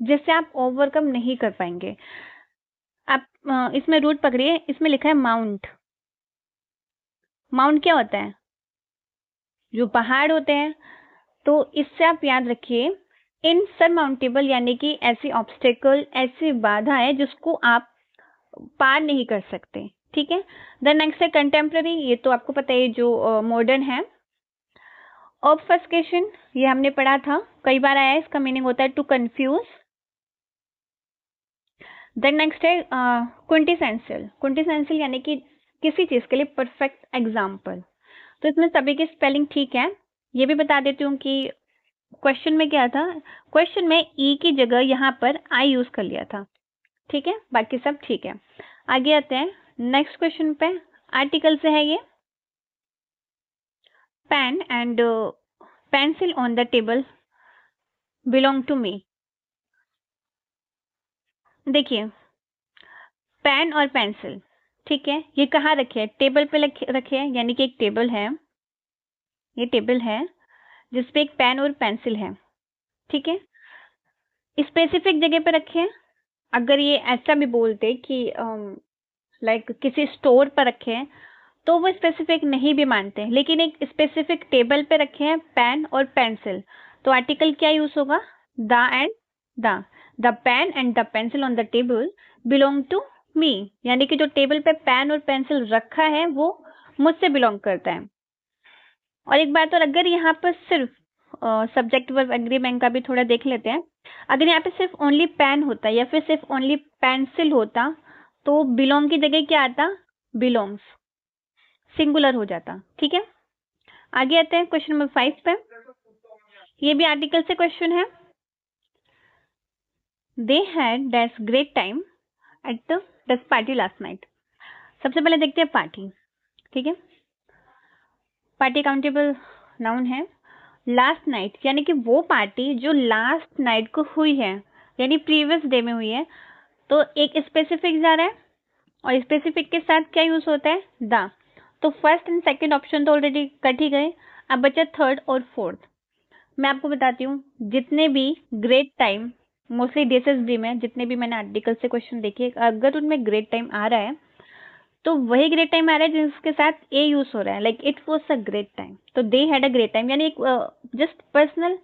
जिससे आप ओवरकम नहीं कर पाएंगे। आप इसमें रूट पकड़िए, इसमें लिखा है माउंट। माउंट क्या होता है? जो पहाड़ होते हैं। तो इससे आप याद रखिए इनसरमाउंटेबल यानी कि ऐसी ऑब्स्टिकल, ऐसी बाधा है जिसको आप पार नहीं कर सकते। ठीक है। देन नेक्स्ट है कंटेम्प्रेरी। ये तो आपको पता है जो मॉडर्न है। ऑब्फस्केशन ये हमने पढ़ा था, कई बार आया है। इसका मीनिंग होता है टू कंफ्यूज। देन नेक्स्ट है क्विंटेसेंशियल। क्विंटेसेंशियल यानी कि किसी चीज के लिए परफेक्ट एग्जाम्पल। तो इसमें सभी की स्पेलिंग ठीक है। ये भी बता देती हूँ कि क्वेश्चन में क्या था। क्वेश्चन में ई की जगह यहाँ पर आई यूज कर लिया था। ठीक है, बाकी सब ठीक है। आगे आते हैं नेक्स्ट क्वेश्चन पे। आर्टिकल से है ये। Pen and pencil on the table belong to me. देखिए पेन और पेंसिल, ठीक है, ये कहाँ रखे हैं? टेबल पे रखे हैं, यानी कि एक टेबल है, ये टेबल है जिसपे एक पेन और पेंसिल है। ठीक है, स्पेसिफिक जगह पे रखे हैं। अगर ये ऐसा भी बोलते कि लाइक किसी स्टोर पर रखे हैं तो वो स्पेसिफिक नहीं भी मानते, लेकिन एक स्पेसिफिक टेबल पे रखे हैं पेन और पेंसिल। तो आर्टिकल क्या यूज होगा? The and the. The pen and the pencil on the table belong to me, यानी कि जो टेबल पे पेन और पेंसिल रखा है वो मुझसे बिलोंग करता है। और एक बात और, अगर यहाँ पर सिर्फ सब्जेक्ट वर्ब एग्रीमेंट का भी थोड़ा देख लेते हैं। अगर यहाँ पे सिर्फ ओनली पेन होता या फिर सिर्फ ओनली पेंसिल होता तो बिलोंग की जगह क्या आता? बिलोंग्स, सिंगुलर हो जाता। ठीक है, आगे आते हैं क्वेश्चन नंबर 5 पे। ये भी आर्टिकल से क्वेश्चन है। They had dash great time at the does party last night. सबसे पहले देखते हैं पार्टी। ठीक है, पार्टी काउंटेबल नाउन है। लास्ट नाइट यानी कि वो पार्टी जो लास्ट नाइट को हुई है, यानी प्रीवियस डे में हुई है। तो एक स्पेसिफिक जा रहा है और स्पेसिफिक के साथ क्या यूज होता है? द। तो फर्स्ट एंड सेकंड ऑप्शन तो ऑलरेडी कट ही गए, अब बचा थर्ड और फोर्थ। मैं आपको बताती हूँ, जितने भी ग्रेट टाइम मोस्टली DSSB में जितने भी मैंने आर्टिकल से क्वेश्चन देखे, अगर उनमें ग्रेट टाइम आ रहा है तो वही ग्रेट टाइम आ रहा है जिसके साथ ए यूज हो रहा है, like it was a great time. तो they had a great time यानी एक जस्ट पर्सनल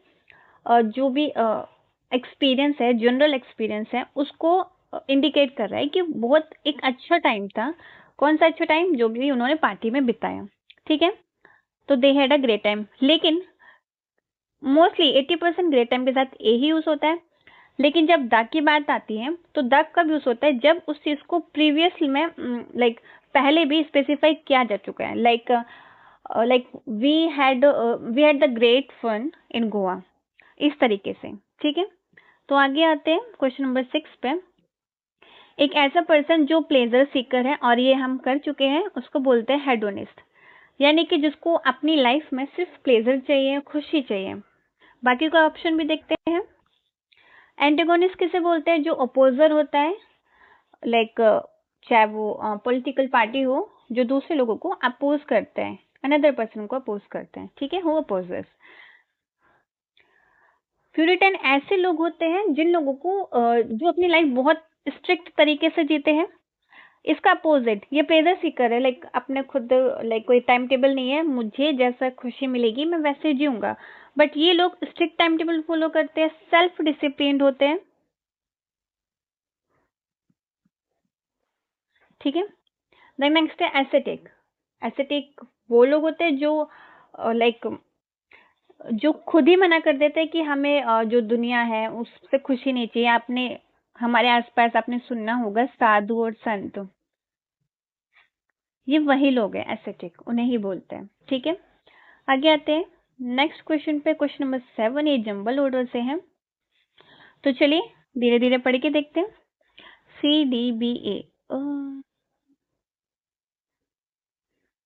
जो भी एक्सपीरियंस है, जनरल एक्सपीरियंस है, उसको इंडिकेट कर रहा है कि बहुत एक अच्छा टाइम था। कौन सा अच्छा टाइम? जो भी उन्होंने पार्टी में बिताया। ठीक है, तो they had a great time. लेकिन मोस्टली 80% ग्रेट टाइम के साथ ए ही यूज होता है। लेकिन जब द की बात आती है तो द कब यूज होता है? जब उस चीज को प्रीवियस में लाइक पहले भी स्पेसिफाई किया जा चुका है। Like we had the great fun in Goa, इस तरीके से। ठीक है, तो आगे आते हैं क्वेश्चन नंबर 6 पे। एक ऐसा पर्सन जो प्लेजर सीकर है, और ये हम कर चुके हैं, उसको बोलते हैं हेडोनिस्ट, यानी कि जिसको अपनी लाइफ में सिर्फ प्लेजर चाहिए, खुशी चाहिए। बाकी का ऑप्शन भी देखते हैं। एंटेगोनिस्ट किसे बोलते हैं? जो अपोजर होता है, लाइक चाहे वो पॉलिटिकल पार्टी हो, जो दूसरे लोगों को अपोज करते हैं, अनदर पर्सन को अपोज करते हैं। ठीक है, वो अपोजर्स। प्यूरिटन ऐसे लोग होते हैं जिन लोगों को जो अपनी लाइफ बहुत स्ट्रिक्ट तरीके से जीते हैं। इसका अपोजिट ये प्लेजर सीकर है, लाइक अपने खुद, लाइक कोई टाइम टेबल नहीं है, मुझे जैसा खुशी मिलेगी मैं वैसे जीऊंगा। बट ये लोग स्ट्रिक्ट टाइम टेबल फॉलो करते हैं, सेल्फ डिसिप्लिन्ड होते हैं। ठीक है, देन नेक्स्ट है एसेटिक। एसेटिक वो लोग होते हैं जो लाइक जो खुद ही मना कर देते हैं कि हमें जो दुनिया है उससे खुशी नहीं चाहिए। आपने हमारे आसपास आपने सुनना होगा साधु और संत। ये वही लोग हैं एस्थेटिक, उन्हें ही बोलते हैं। ठीक है, आगे आते हैं नेक्स्ट क्वेश्चन पे। क्वेश्चन नंबर 7 ये जंबल ऑर्डर से है, तो चलिए धीरे धीरे पढ़ के देखते हैं। CDBA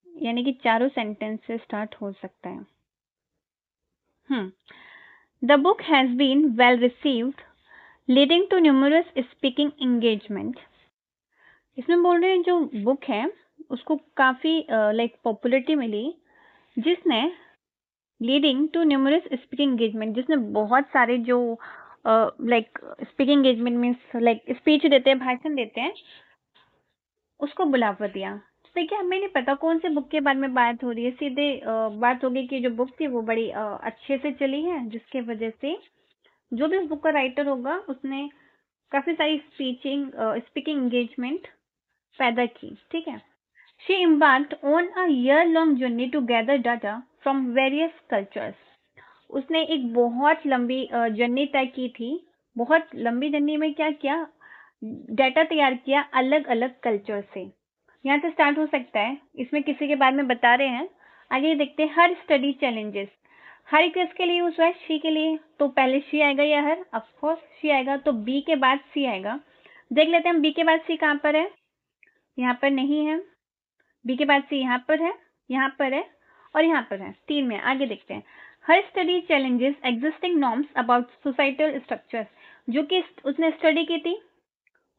यानी कि चारों सेंटेंस से स्टार्ट हो सकता है। The book has been well received leading to numerous speaking engagement. इसमें बोल रहे हैं जो बुक है उसको काफी लाइक पॉपुलरिटी मिली, जिसने leading to numerous speaking engagement, जिसने बहुत सारे जो like speaking engagement means like speech देते हैं, भाषण देते हैं, उसको बुलावा दिया। देखिए हमें नहीं पता कौन से बुक के बारे में बात हो रही है, सीधे बात होगी कि जो बुक थी वो बड़ी अच्छे से चली है, जिसके वजह से जो भी उस बुक का राइटर होगा उसने काफी सारी स्पीकिंग एंगेजमेंट पैदा की। ठीक है, she embarked on a year-long journey to gather data from various cultures. उसने एक बहुत लंबी जर्नी तय की थी। बहुत लंबी जर्नी में क्या किया, डाटा तैयार किया अलग अलग कल्चर से। यहाँ से स्टार्ट हो सकता है, इसमें किसी के बारे में बता रहे हैं। आगे देखते हैं हर स्टडी चैलेंजेस, हर किसके लिए यूज हुआ है, शी के लिए, तो पहले शी आएगा या हर, ऑफकोर्स शी आएगा, तो बी के बाद सी आएगा। देख लेते हैं बी के बाद सी कहाँ पर है, यहाँ पर नहीं है। बी के बाद सी यहाँ पर है, यहाँ पर है और यहाँ पर है, 3 में। आगे देखते हैं her study challenges existing norms about societal structure, जो कि उसने स्टडी की थी,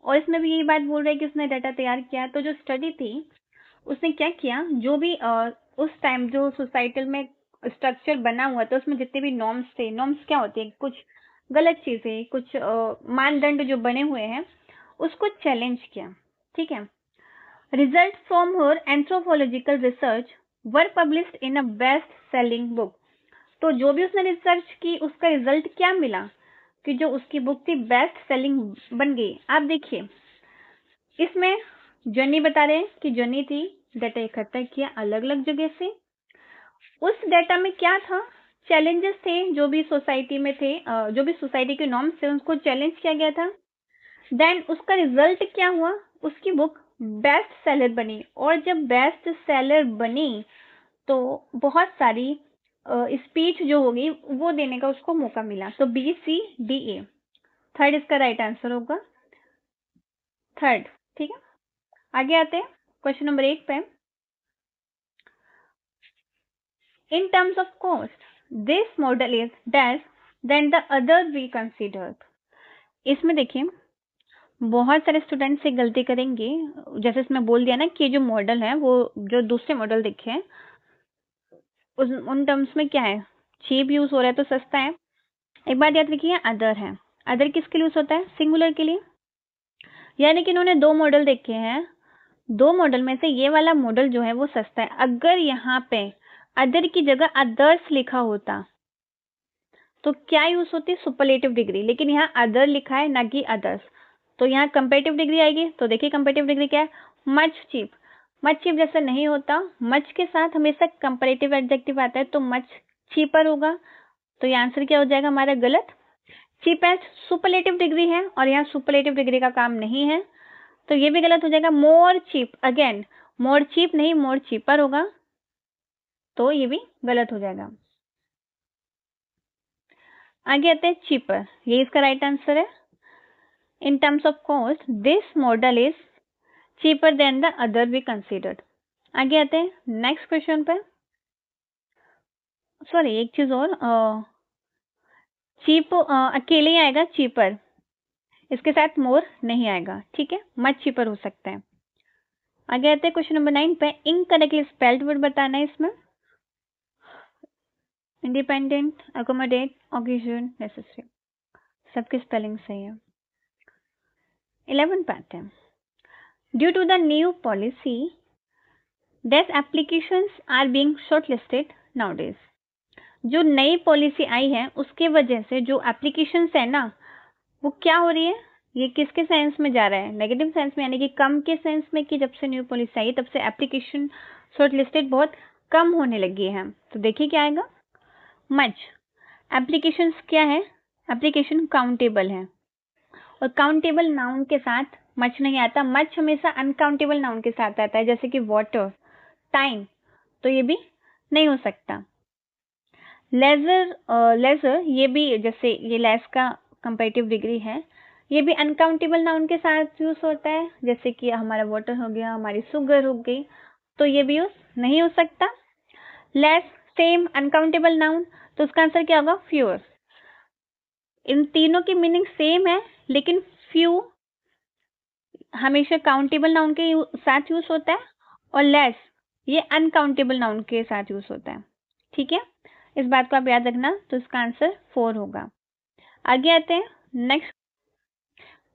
और इसमें भी यही बात बोल रहे हैं कि उसने डाटा तैयार किया। तो जो स्टडी थी उसने क्या किया, जो भी उस टाइम जो सोसाइटल में स्ट्रक्चर बना हुआ था उसमें जितने भी नॉर्म्स थे, नॉर्म्स क्या होती है, कुछ गलत चीजें, कुछ मानदंड जो बने हुए हैं उसको चैलेंज किया। ठीक है, result from her anthropological research were published in a best selling book. तो जो भी उसने रिसर्च की उसका रिजल्ट क्या मिला कि जो उसकी बुक थी बेस्ट सेलिंग बन गई। आप देखिए इसमें जर्नी बता रहे हैं कि जर्नी थी, डाटा इकट्ठा किया अलग अलग जगह से। उस डाटा में क्या था, चैलेंजेस थे जो भी सोसाइटी में थे, जो भी सोसाइटी के नॉर्म्स थे उनको चैलेंज किया गया था। देन उसका रिजल्ट क्या हुआ, उसकी बुक बेस्ट सेलर बनी, और जब बेस्ट सेलर बनी तो बहुत सारी स्पीच जो होगी वो देने का उसको मौका मिला। तो BCDA थर्ड इसका राइट आंसर होगा, थर्ड। ठीक है, आगे आते हैं क्वेश्चन नंबर 8 पे। In terms of cost this model is dash than the other we considered. इसमें देखिए बहुत सारे स्टूडेंट्स से गलती करेंगे, जैसे इसमें बोल दिया ना कि जो मॉडल है वो जो दूसरे मॉडल देखे हैं उन टर्म्स में क्या है, चीप यूज हो रहा है तो सस्ता है। एक बात याद रखिए अदर है, अदर किसके लिए यूज होता है, सिंगुलर के लिए। यानी कि इन्होंने 2 मॉडल देखे हैं, 2 मॉडल में से ये वाला मॉडल जो है वो सस्ता है। अगर यहाँ पे अदर की जगह अदर्स लिखा होता तो क्या यूज होती, सुपरलेटिव डिग्री, लेकिन यहाँ अदर लिखा है ना कि अदर्स, तो यहाँ कंपेरेटिव डिग्री आएगी। तो देखिए कंपेरेटिव डिग्री क्या है, मच चीप। मच चीप जैसा नहीं होता, मच के साथ हमेशा कंपेरेटिव एडजेक्टिव आता है, तो मच चीपर होगा। तो ये आंसर क्या हो जाएगा हमारा, गलत। चीपेस्ट सुपरलेटिव डिग्री है और यहाँ सुपरलेटिव डिग्री का काम नहीं है, तो ये भी गलत हो जाएगा। मोर चीप, अगेन मोर चीप नहीं मोर चीपर होगा, तो ये भी गलत हो जाएगा। आगे आते हैं चीपर, ये इसका राइट आंसर है। In terms of cost this model is cheaper than the other we considered. आगे आते हैं नेक्स्ट क्वेश्चन पे। सॉरी एक चीज और, चीप अकेले ही आएगा चीपर, इसके साथ मोर नहीं आएगा। ठीक है, मच चीपर हो सकता है। आगे आते हैं क्वेश्चन नंबर 9 पे। इनकरेक्टली स्पेल्ड वर्ड बताना है इसमें, इंडिपेंडेंट, अकोमोडेट, ऑक्यूजन, नेसेसरी, सबकी स्पेलिंग सही है। 11 पे है, due to the new policy that applications are being shortlisted nowadays. जो नई पॉलिसी आई है उसके वजह से जो एप्लीकेशंस है ना वो क्या हो रही है, ये किसके सेंस में जा रहा है, नेगेटिव सेंस में, यानी कि कम के सेंस में, कि जब से न्यू पॉलिसी आई तब से एप्लीकेशन शॉर्टलिस्टेड बहुत कम होने लगी है। तो देखिए क्या आएगा, मच। एप्लीकेशंस क्या है, एप्लीकेशन काउंटेबल है, और काउंटेबल नाउन के साथ मच नहीं आता। मच हमेशा अनकाउंटेबल नाउन के साथ आता है, जैसे कि वाटर, टाइम, तो ये भी नहीं हो सकता। लेजर, लेजर ये भी, जैसे ये लेस का कंपैरेटिव डिग्री है, ये भी अनकाउंटेबल नाउन के साथ यूज होता है, जैसे कि हमारा वाटर हो गया, हमारी शुगर हो गई, तो ये भी यूज नहीं हो सकता। लेस, सेम, अनकाउंटेबल नाउन, तो उसका आंसर क्या होगा? फ्यूअर। इन तीनों की मीनिंग सेम है, लेकिन फ्यू हमेशा काउंटेबल नाउन के साथ यूज होता है, और लेस ये अनकाउंटेबल नाउन के साथ यूज होता है। ठीक है, इस बात को आप याद रखना। तो इसका आंसर 4 होगा। आगे आते हैं नेक्स्ट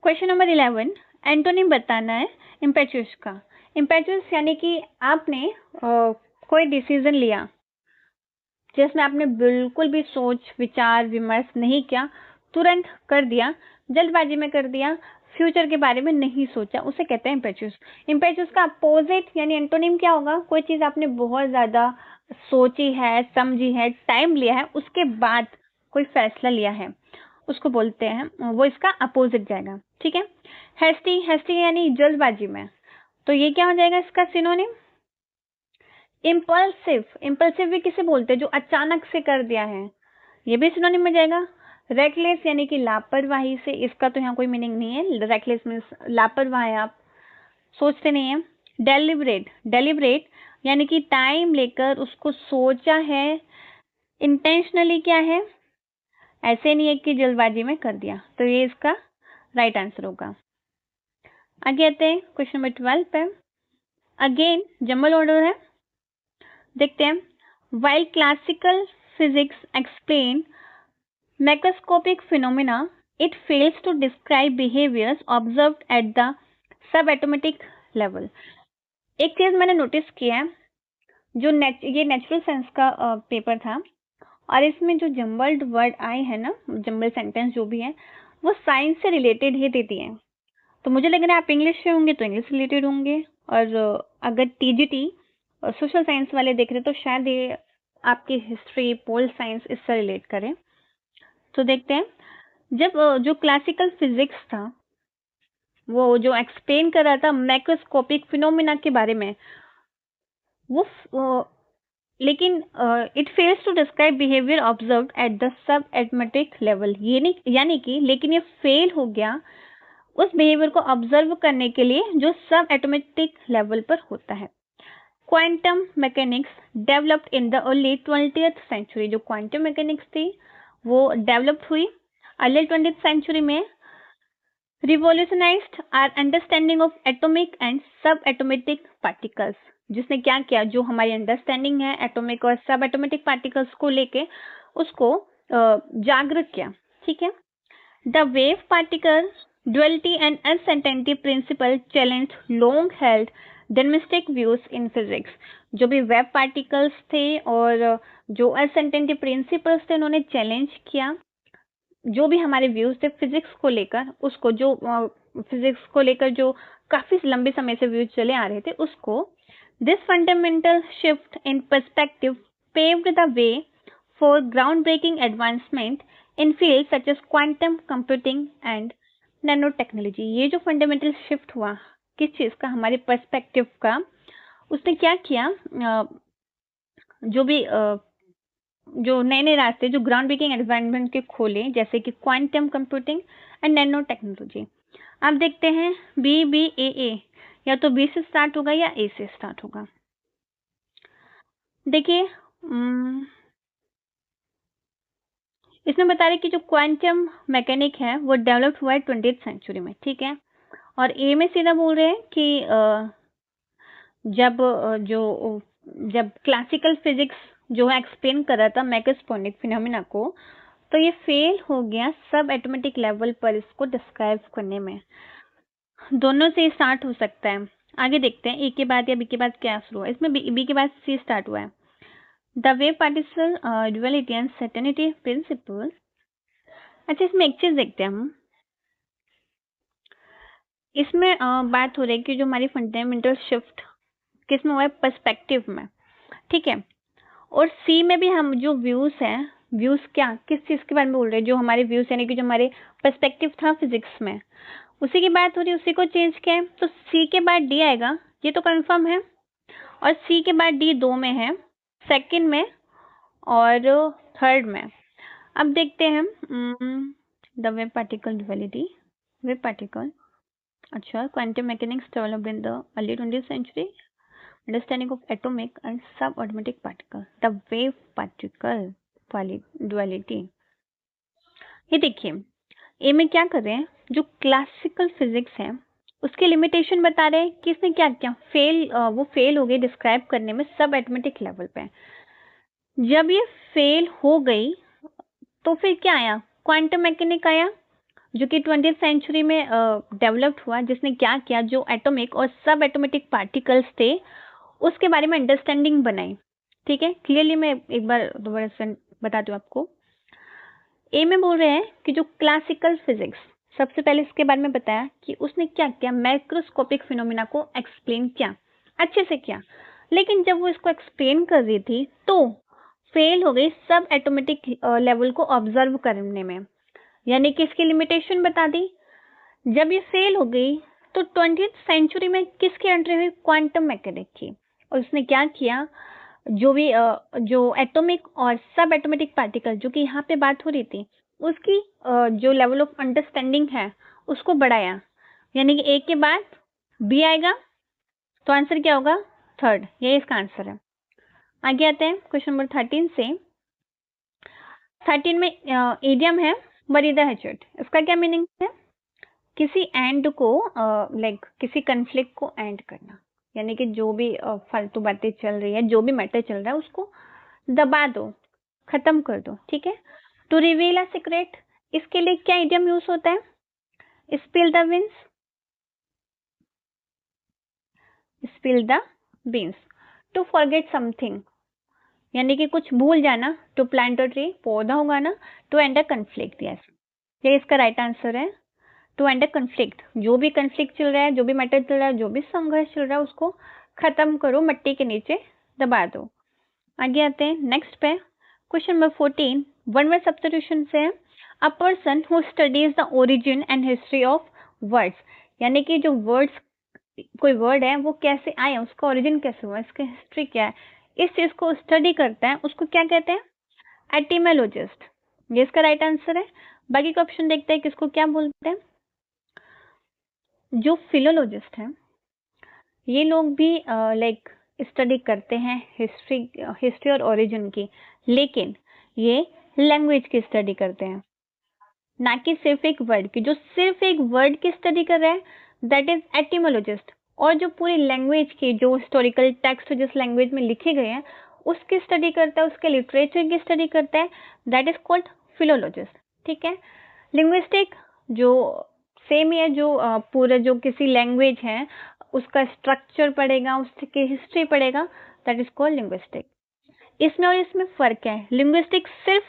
क्वेश्चन नंबर 11। एंटोनिम बताना है इम्पेचुअस का। इम्पेचुअस यानी कि आपने कोई डिसीजन लिया जिसमें आपने बिल्कुल भी सोच विचार विमर्श नहीं किया, तुरंत कर दिया, जल्दबाजी में कर दिया, फ्यूचर के बारे में नहीं सोचा, उसे कहते हैं इम्पेचुअस। इम्पेचुअस का अपोजिट यानी एंटोनिम क्या होगा? कोई चीज आपने बहुत ज्यादा सोची है, समझी है, टाइम लिया है, उसके बाद कोई फैसला लिया है, उसको बोलते हैं, वो इसका अपोजिट जाएगा। ठीक है। हैस्टी, हैस्टी यानी जल्दबाजी में, तो ये क्या हो जाएगा इसका सिनोनिम? इम्पल्सिव, इम्पल्सिव भी किसे बोलते हैं? जो अचानक से कर दिया है, ये भी सिनोनिम में जाएगा। रेकलेस यानी कि लापरवाही से, इसका तो यहाँ कोई मीनिंग नहीं है। रेकलेस मीन्स लापरवाह है, आप सोचते नहीं है। डेलिबरेट, डेलिबरेट यानी कि टाइम लेकर उसको सोचा है, इंटेंशनली क्या है, ऐसे नहीं है कि जल्दबाजी में कर दिया, तो ये इसका राइट आंसर होगा। आगे आते हैं क्वेश्चन नंबर 12 पे। अगेन जंबल ऑर्डर है, देखते हैं। While classical physics explain macroscopic phenomena, it fails to describe behaviors observed at the subatomic level। एक चीज मैंने नोटिस किया है, जो ये नेचुरल साइंस का पेपर था, और इसमें जो जम्बल्ड वर्ड आए हैं ना, जम्बल सेंटेंस जो भी है, वो साइंस से रिलेटेड ही देती है। तो मुझे लग रहा है आप इंग्लिश से होंगे तो इंग्लिश रिलेटेड होंगे, और अगर टीजीटी और सोशल साइंस वाले देख रहे तो शायद ये आपकी हिस्ट्री, पोल साइंस इससे रिलेट करें। तो देखते हैं, जब जो क्लासिकल फिजिक्स था, वो जो एक्सप्लेन कर रहा था मैक्रोस्कोपिक फिनोमेना के बारे में, वो लेकिन it fails to describe behaviour observed at the subatomic level, ये नहीं यानी कि, लेकिन ये फेल हो गया उस बिहेवियर को ऑब्जर्व करने के लिए जो सब एटोमेटिक लेवल पर होता है। Quantum mechanics developed in the early 20th century, जो क्वांटम मैकेनिक्स थी वो डेवलप हुई अर्ली 20th सेंचुरी में। Revolutionised our understanding of atomic and subatomic particles, जिसने क्या किया, जो हमारी अंडरस्टैंडिंग है एटॉमिक और सब एटोमेटिक पार्टिकल्स को लेके, उसको जागृत किया। ठीक है। The wave particle duality and uncertainty principle challenged long held deterministic views in physics। जो भी वेव पार्टिकल्स थे और जो अनसर्टेनिटी प्रिंसिपल्स थे, उन्होंने चैलेंज किया जो भी हमारे व्यूज थे फिजिक्स को लेकर, उसको जो फिजिक्स को लेकर जो काफी लंबे समय से व्यूज चले आ रहे थे उसको। This fundamental shift in perspective paved the way for ground breaking advancement in field such as quantum computing and nano technology. ये जो फंडामेंटल शिफ्ट हुआ किस चीज का, हमारे पर्सपेक्टिव का, उसने क्या किया, जो भी जो नए नए रास्ते, जो ग्राउंड ब्रेकिंग एडवांसमेंट के खोले, जैसे कि quantum computing and nano technology. आप देखते हैं BBAA या तो बी से स्टार्ट होगा या ए से स्टार्ट होगा। देखिए इसमें बता रहे कि जो क्वांटम मैकेनिक है वो डेवलप हुआ है 20th सेंचुरी में। ठीक है। और ए में सीधा बोल रहे हैं कि जब क्लासिकल फिजिक्स जो है एक्सप्लेन कर रहा था मैक्रोस्कोपिक फिनोमेना को, तो ये फेल हो गया सब एटॉमिक लेवल पर इसको डिस्क्राइब करने में। दोनों से स्टार्ट हो सकता है। आगे देखते हैं ए के बाद या बी के बाद क्या शुरू हुआ। इसमें बी के बाद सी स्टार्ट हुआ है। The wave particle duality and certainty principle. अच्छा, इसमें एक चीज देखते हैं हम, इसमें बात हो रही है कि जो हमारी फंडामेंटल शिफ्ट किस में हुआ है, पर्सपेक्टिव में। ठीक है। और सी में भी हम जो व्यूज हैं, व्यूज क्या किस चीज के बारे में बोल रहे हैं, जो हमारे व्यूज यानी कि जो हमारे पर्सपेक्टिव था फिजिक्स में, उसी की बात हो रही है, उसी को चेंज किया है, तो सी के बाद डी आएगा, ये तो कंफर्म है। और सी के बाद डी 2 में है, सेकंड में और थर्ड में। अब देखते हैं the wave particle duality, wave particle, अच्छा, quantum mechanics developed in the early 20th century, understanding of atomic and subatomic particle, the wave particle duality. ये देखिए, ए में क्या कर रहे हैं, जो क्लासिकल फिजिक्स है उसके लिमिटेशन बता रहे हैं कि इसने क्या किया, वो फेल हो गई डिस्क्राइब करने में सब एटॉमिक लेवल पे। जब ये फेल हो गई तो फिर क्या आया, क्वांटम मैकेनिक आया, जो कि 20th सेंचुरी में डेवलप्ड हुआ, जिसने क्या किया, जो एटॉमिक और सब एटॉमिक पार्टिकल्स थे उसके बारे में अंडरस्टैंडिंग बनाई। ठीक है, क्लियरली मैं एक बार दोबारा से बताती हूँ आपको। ए में बोल रहे हैं कि जो क्लासिकल फिजिक्स, सबसे पहले इसके बारे में बताया कि उसने क्या किया, मैक्रोस्कोपिक फिनोमिना को एक्सप्लेन किया, अच्छे से किया, लेकिन जब वो इसको एक्सप्लेन कर रही थी तो फेल हो गई सब एटॉमिक लेवल को ऑब्जर्व करने में, यानी कि इसकी लिमिटेशन बता दी। जब ये फेल हो गई तो 20th सेंचुरी में किसकी एंट्री हुई, क्वांटम मैकेनिक की, और उसने क्या किया, जो भी जो एटॉमिक और सब एटॉमिक पार्टिकल जो कि यहाँ पे बात हो रही थी उसकी जो लेवल ऑफ अंडरस्टैंडिंग है उसको बढ़ाया, यानी कि ए के बाद बी आएगा, तो आंसर क्या होगा, थर्ड, यही इसका आंसर है। आगे आते हैं क्वेश्चन नंबर 13 से। 13 में इडियम है बरी द हैचेट, इसका क्या मीनिंग है, किसी एंड को लाइक किसी कंफ्लिक्ट को एंड करना, यानी कि जो भी फालतू बातें चल रही है, जो भी मैटर चल रहा है उसको दबा दो, खत्म कर दो। ठीक है, टू रिवील अ सीक्रेट, इसके लिए क्या इडियम यूज होता है, spill the beans, spill the beans, to forget something, यानी कि कुछ भूल जाना, टू प्लांट अ ट्री, पौधा उगाना, to end a conflict, yes, ये इसका राइट आंसर है, टू एंड अ कंफ्लिक्ट, जो भी कंफ्लिक्ट चल रहा है, जो भी मैटर चल रहा है, जो भी संघर्ष चल रहा है उसको खत्म करो, मट्टी के नीचे दबा दो। आगे आते हैं नेक्स्ट पे, question number 14 one word substitution से है, a person who studies the origin and history of words, यानी कि जो वर्ड्स, कोई वर्ड है वो कैसे आया, उसका ओरिजिन कैसे हुआ, इसकी हिस्ट्री क्या है, इस चीज को स्टडी करता है उसको क्या कहते हैं, एटिमोलॉजिस्ट, ये इसका राइट आंसर है। बाकी का ऑप्शन देखते हैं किसको क्या बोलते हैं, जो फिलोलॉजिस्ट हैं ये लोग भी लाइक स्टडी करते हैं हिस्ट्री और ओरिजिन की, लेकिन ये लैंग्वेज की स्टडी करते हैं, ना कि सिर्फ एक वर्ड की। जो सिर्फ एक वर्ड की स्टडी कर रहा है दैट इज एटिमोलॉजिस्ट, और जो पूरी लैंग्वेज की, जो हिस्टोरिकल टेक्स्ट जिस लैंग्वेज में लिखे गए हैं उसकी स्टडी करता है, उसके लिटरेचर की स्टडी करता है, दैट इज कॉल्ड फिलोलॉजिस्ट। ठीक है, लिंग्विस्टिक जो सेम ही है, जो पूरा जो किसी लैंग्वेज है उसका स्ट्रक्चर पढ़ेगा, उसकी हिस्ट्री पढ़ेगा, दैट इज कॉल्ड लिंग्विस्टिक। इसमें और इसमें फर्क है, लिंग्विस्टिक सिर्फ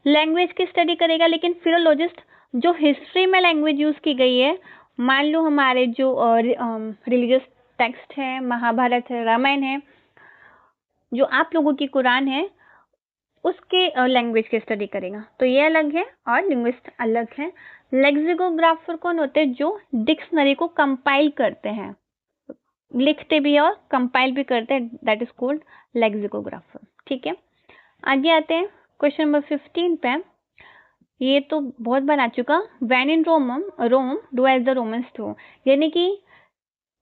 लैंग्वेज की स्टडी करेगा, लेकिन फिलोलॉजिस्ट जो हिस्ट्री में लैंग्वेज यूज की गई है, मान लो हमारे जो रिलीजियस टेक्स्ट है, महाभारत है, रामायण है, जो आप लोगों की कुरान है, उसके लैंग्वेज की स्टडी करेगा, तो ये अलग है और लिंग्विस्ट अलग है। लेक्सिकोग्राफर कौन होते हैं, जो डिक्शनरी को कंपाइल करते हैं, लिखते भी और कंपाइल भी करते हैं, दैट इज कॉल्ड लेक्सिकोग्राफर। ठीक है, आगे आते हैं क्वेश्चन नंबर 15 पे, ये तो बहुत बार आ चुका, when in Rome do as the Romans do, यानी कि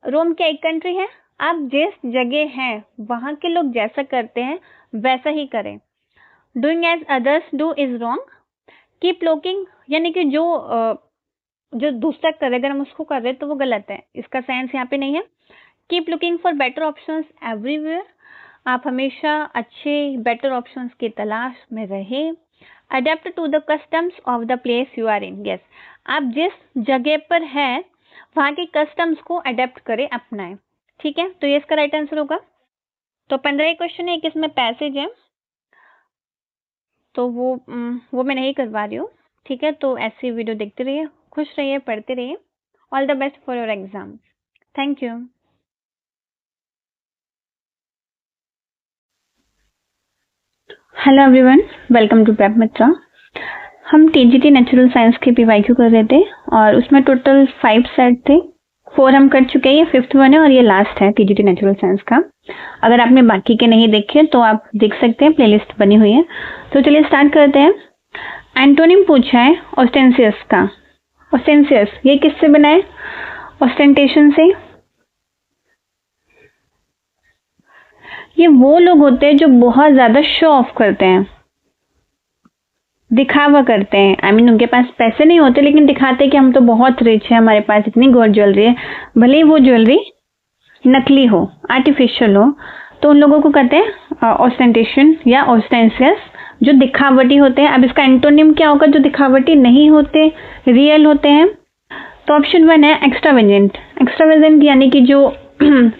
रोम क्या एक कंट्री है, आप जिस जगह हैं वहां के लोग जैसा करते हैं वैसा ही करें। Doing as others do is wrong, keep looking, यानी कि जो दूसरा कर रहे अगर हम उसको कर रहे तो वो गलत है, इसका सेंस यहाँ पे नहीं है। Keep looking for better options everywhere, आप हमेशा अच्छे बेटर ऑप्शंस की तलाश में रहे। Adapt to the customs of the place you are in, yes, आप जिस जगह पर हैं वहां के कस्टम्स को अडेप्ट करें, अपनाएं। ठीक है, तो ये इसका राइट आंसर होगा। तो 15 क्वेश्चन है, इसमें पैसेज है, तो वो मैं नहीं करवा रही हूँ। ठीक है, तो ऐसी वीडियो देखते रहिए, खुश रहिए, पढ़ते रहिए। All the best for your exam, thank you. Hello everyone, welcome to prep Mitra. हम टीजीटी नेचुरल साइंस के पीवाईक्यू कर रहे थे और उसमें टोटल 5 सेट थे, 4 हम कर चुके हैं, ये 5th वन है और ये लास्ट है टीजीटी नेचुरल साइंस का। अगर आपने बाकी के नहीं देखे तो आप देख सकते हैं, प्लेलिस्ट बनी हुई है। तो चलिए स्टार्ट करते हैं। एंटोनिम पूछा है ऑस्टेंशियस का। ऑस्टेंशियस ये किससे बना है? ऑस्टेंटेशन से। ये वो लोग होते हैं जो बहुत ज्यादा शो ऑफ करते हैं, दिखावा करते हैं। आई मीन उनके पास पैसे नहीं होते लेकिन दिखाते हैं कि हम तो बहुत रिच है, हमारे पास इतनी गोल्ड ज्वेलरी है, भले ही वो ज्वेलरी नकली हो, आर्टिफिशियल हो, तो उन लोगों को कहते हैं ऑस्टेंटेशन या ऑस्टेंशियस, जो दिखावटी होते हैं। अब इसका एंटोनिम क्या होगा? जो दिखावटी नहीं होते, रियल होते हैं। तो ऑप्शन 1 है एक्स्ट्रावेजेंट। एक्स्ट्रावेजेंट यानी कि जो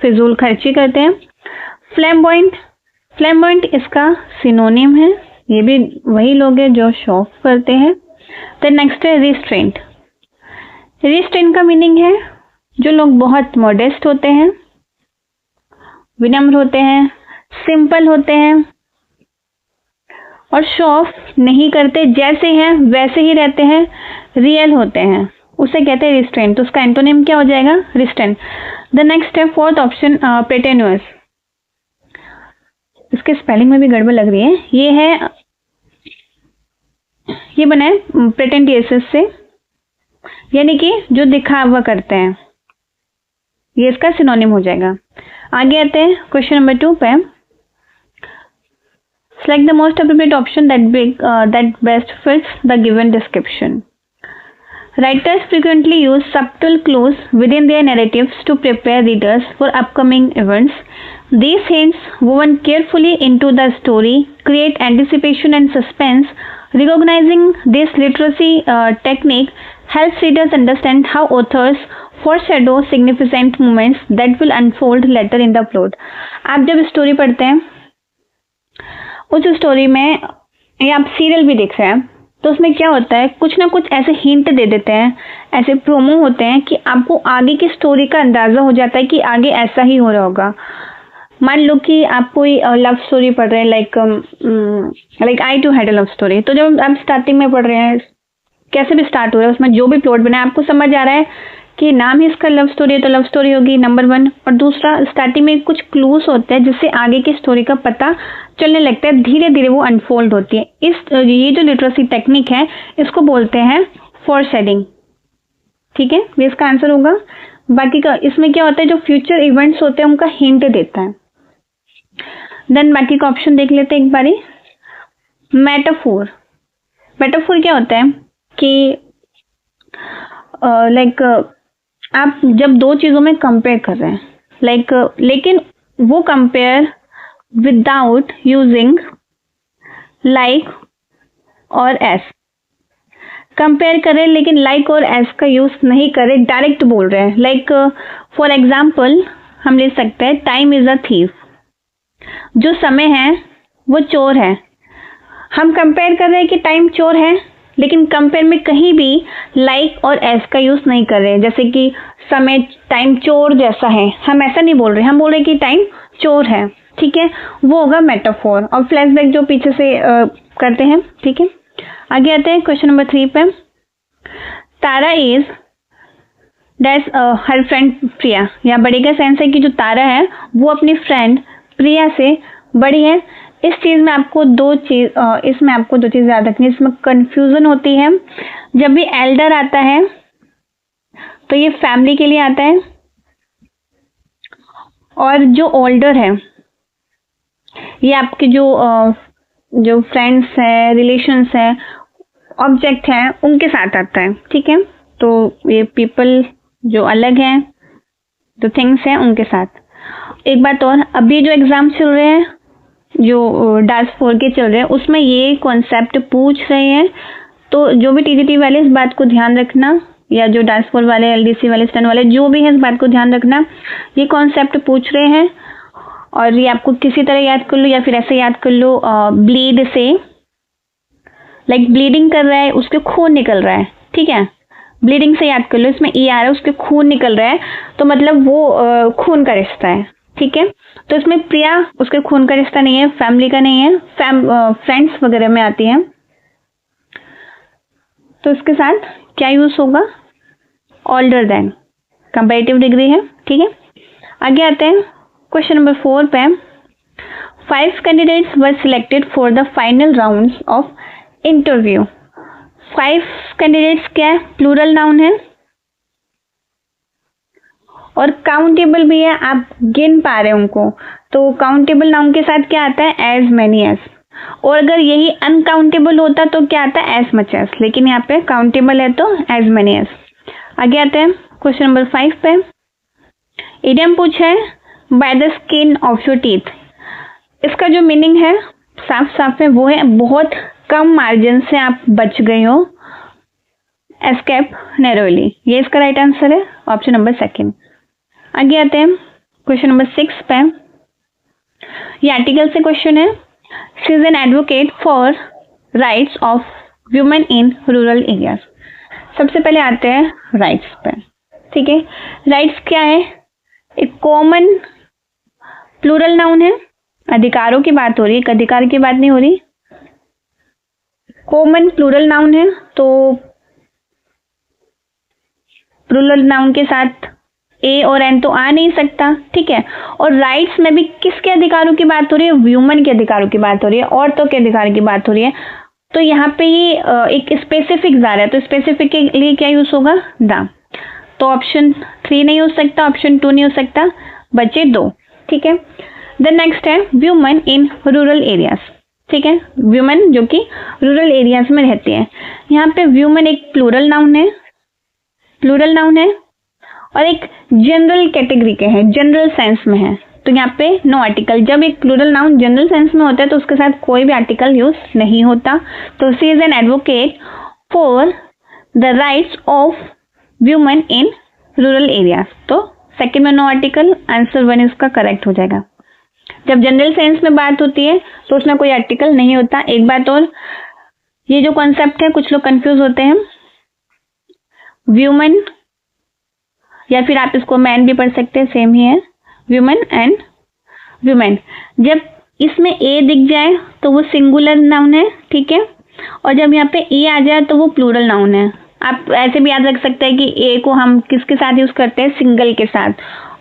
फिजूल खर्ची करते हैं। फ्लैम्बॉयंट, फ्लैम्बॉयंट इसका सिनोनिम है, ये भी वही लोग हैं जो शो ऑफ करते हैं। देन नेक्स्ट है रिस्ट्रेंट। रिस्ट्रेंट का मीनिंग है जो लोग बहुत मॉडेस्ट होते हैं, विनम्र होते हैं, सिंपल होते हैं और शो ऑफ नहीं करते, जैसे हैं वैसे ही रहते हैं, रियल होते हैं, उसे कहते हैं रिस्ट्रेंट। तो उसका एंटोनिम क्या हो जाएगा? रिस्ट्रेंट। द नेक्स्ट है 4th ऑप्शन प्रेटेन्यूअस। इसके स्पेलिंग में भी गड़बड़ लग रही है। ये बना है प्रेटेंटियस से, यानी कि जो दिखावा करते हैं, ये इसका सिनोनिम हो जाएगा। आगे आते हैं क्वेश्चन नंबर 2 पे। Select the most appropriate option that best fits the given description. Writers frequently use subtle clues within their narratives to prepare readers for upcoming events. These hints, woven carefully into the story, create anticipation and suspense. Recognizing this literacy technique helps readers understand how authors foreshadow significant moments that will unfold later in the plot. आप जब story पढ़ते हैं, उस story में, या आप serial भी देख रहे हैं, तो उसमें क्या होता है, कुछ ना कुछ ऐसे हिंट दे देते हैं, ऐसे प्रोमो होते हैं कि आपको आगे की स्टोरी का अंदाजा हो जाता है कि आगे ऐसा ही हो रहा होगा। मान लो कि आप कोई लव स्टोरी पढ़ रहे हैं, like I too had a love story. तो जब आप स्टार्टिंग में पढ़ रहे हैं, कैसे भी स्टार्ट हो रहा है, उसमें जो भी प्लॉट बना है आपको समझ आ रहा है कि नाम ही इसका लव स्टोरी है, तो लव स्टोरी होगी नंबर 1। और दूसरा, स्टार्टिंग में कुछ क्लूज होते हैं जिससे आगे की स्टोरी का पता चलने लगता है, धीरे धीरे वो अनफोल्ड होती है। ये जो लिटरेसी टेक्निक है, इसको बोलते हैं फोरशैडिंग। ठीक है, ये इसका आंसर होगा। बाकी का इसमें क्या होता है, जो फ्यूचर इवेंट्स होते हैं उनका हिंट देता है। देन बाकी का ऑप्शन देख लेते हैं एक बारी। मेटाफोर। मेटाफोर क्या होता है कि आप जब दो चीजों में कंपेयर कर रहे हैं, लेकिन वो कंपेयर विदाउट यूजिंग लाइक और एस। कंपेयर करें लेकिन लाइक और एस का यूज नहीं करें, डायरेक्ट बोल रहे हैं। लाइक फॉर एग्जाम्पल हम ले सकते हैं टाइम इज अ थीफ। जो समय है वो चोर है। हम कंपेयर कर रहे हैं कि टाइम चोर है, लेकिन कंपेयर में कहीं भी लाइक और एस का यूज नहीं कर रहे हैं। जैसे कि समय, टाइम चोर जैसा है, हम ऐसा नहीं बोल रहे, हम बोल रहे कि टाइम चोर है। ठीक है, वो होगा मेटाफोर। और फ्लैशबैक जो पीछे से करते हैं। ठीक है, आगे आते हैं क्वेश्चन नंबर 3 पे। तारा इज दैट्स हर फ्रेंड प्रिया। या बड़ी का सेंस है कि जो तारा है वो अपनी फ्रेंड प्रिया से बड़ी है। इस चीज में आपको दो चीज याद रखनी है। इसमें कंफ्यूजन होती है। जब भी एल्डर आता है तो ये फैमिली के लिए आता है, और जो ओल्डर है ये आपके जो फ्रेंड्स हैं, रिलेशंस हैं, ऑब्जेक्ट हैं, उनके साथ आता है। ठीक है, तो ये पीपल जो अलग हैं, जो थिंग्स हैं, उनके साथ। एक बात और, अभी जो एग्जाम चल रहे हैं, जो डांस 4 के चल रहे हैं, उसमें ये कॉन्सेप्ट पूछ रहे हैं। तो जो भी टीजीटी वाले इस बात को ध्यान रखना, या जो डांस 4 वाले, एलडीसी वाले, स्टन वाले, जो भी है इस बात को ध्यान रखना, ये कॉन्सेप्ट पूछ रहे हैं। और ये आपको किसी तरह याद कर लो या फिर ऐसे याद कर लो, ब्लीड से, लाइक ब्लीडिंग कर रहा है, उसके खून निकल रहा है। ठीक है, ब्लीडिंग से याद कर लो, इसमें ई आ रहा है, उसके खून निकल रहा है, तो मतलब वो खून का रिश्ता है। ठीक है, तो इसमें प्रिया उसके खून का रिश्ता नहीं है, फैमिली का नहीं है, फ्रेंड्स वगैरह में आती है। तो इसके साथ क्या यूज होगा? ऑल्डर देन, कंपैरेटिव डिग्री है, ठीक है। आगे आते हैं क्वेश्चन नंबर 4 पे। 5 candidates were selected for the final round of interview. 5 candidates क्या है? प्लूरल नाउन है और काउंटेबल भी है, आप गिन पा रहे हैं उनको, तो काउंटेबल नाउन के साथ क्या आता है? As many as. और अगर यही अनकाउंटेबल होता तो क्या आता है? एज मच एज, लेकिन यहाँ पे काउंटेबल है तो एज मेनी एज। आगे आते हैं क्वेश्चन नंबर 5 पे। इडियम पूछा है by the skin of your teeth. इसका जो मीनिंग है साफ साफ है, वो है बहुत कम मार्जिन से आप बच गए हो, एस्केप नैरोली। ये इसका राइट आंसर है, ऑप्शन नंबर 2। आगे आते हैं क्वेश्चन नंबर 6 पे। ये आर्टिकल से क्वेश्चन है। She is an advocate for rights of women in rural areas. सबसे पहले आते हैं राइट्स पे, ठीक है। राइट्स क्या है? एक कॉमन प्लूरल नाउन है, अधिकारों की बात हो रही है, एक अधिकार की बात नहीं हो रही। कॉमन प्लूरल नाउन है तो प्लूरल नाउन के साथ ए और एन तो आ नहीं सकता, ठीक है। और राइट्स में भी किसके अधिकारों की बात हो रही है? वुमेन के अधिकारों की बात हो रही है, औरतों के अधिकार की बात हो रही है। तो यहाँ पे ही एक स्पेसिफिक जा रहा है, तो स्पेसिफिक के लिए क्या यूज होगा? द। तो ऑप्शन 3 नहीं हो सकता, ऑप्शन 2 नहीं हो सकता, बचे 2, ठीक है। द नेक्स्ट है वुमेन इन रूरल एरियाज, ठीक है। वुमेन जो कि रूरल एरियाज में रहती है। यहाँ पे वुमेन एक प्लूरल नाउन है, प्लूरल नाउन है और एक जनरल कैटेगरी के हैं, जनरल सेंस में है, तो यहाँ पे नो आर्टिकल। जब एक प्लूरल नाउन जनरल सेंस में होता है तो उसके साथ कोई भी आर्टिकल यूज नहीं होता। तो she is an advocate for the rights of women in rural area, तो सेकंड में नो आर्टिकल, आंसर 1 इसका करेक्ट हो जाएगा। जब जनरल सेंस में बात होती है तो उसमें कोई आर्टिकल नहीं होता। एक बात और, ये जो कॉन्सेप्ट है कुछ लोग कंफ्यूज होते हैं, वुमेन या फिर आप इसको मैन भी पढ़ सकते हैं, सेम ही है, वुमेन एंड वुमेन। जब इसमें ए दिख जाए तो वो सिंगुलर नाउन है, ठीक है, और जब यहाँ पे ए आ जाए तो वो प्लूरल नाउन है। आप ऐसे भी याद रख सकते हैं कि ए को हम किसके साथ यूज करते हैं? सिंगल के साथ।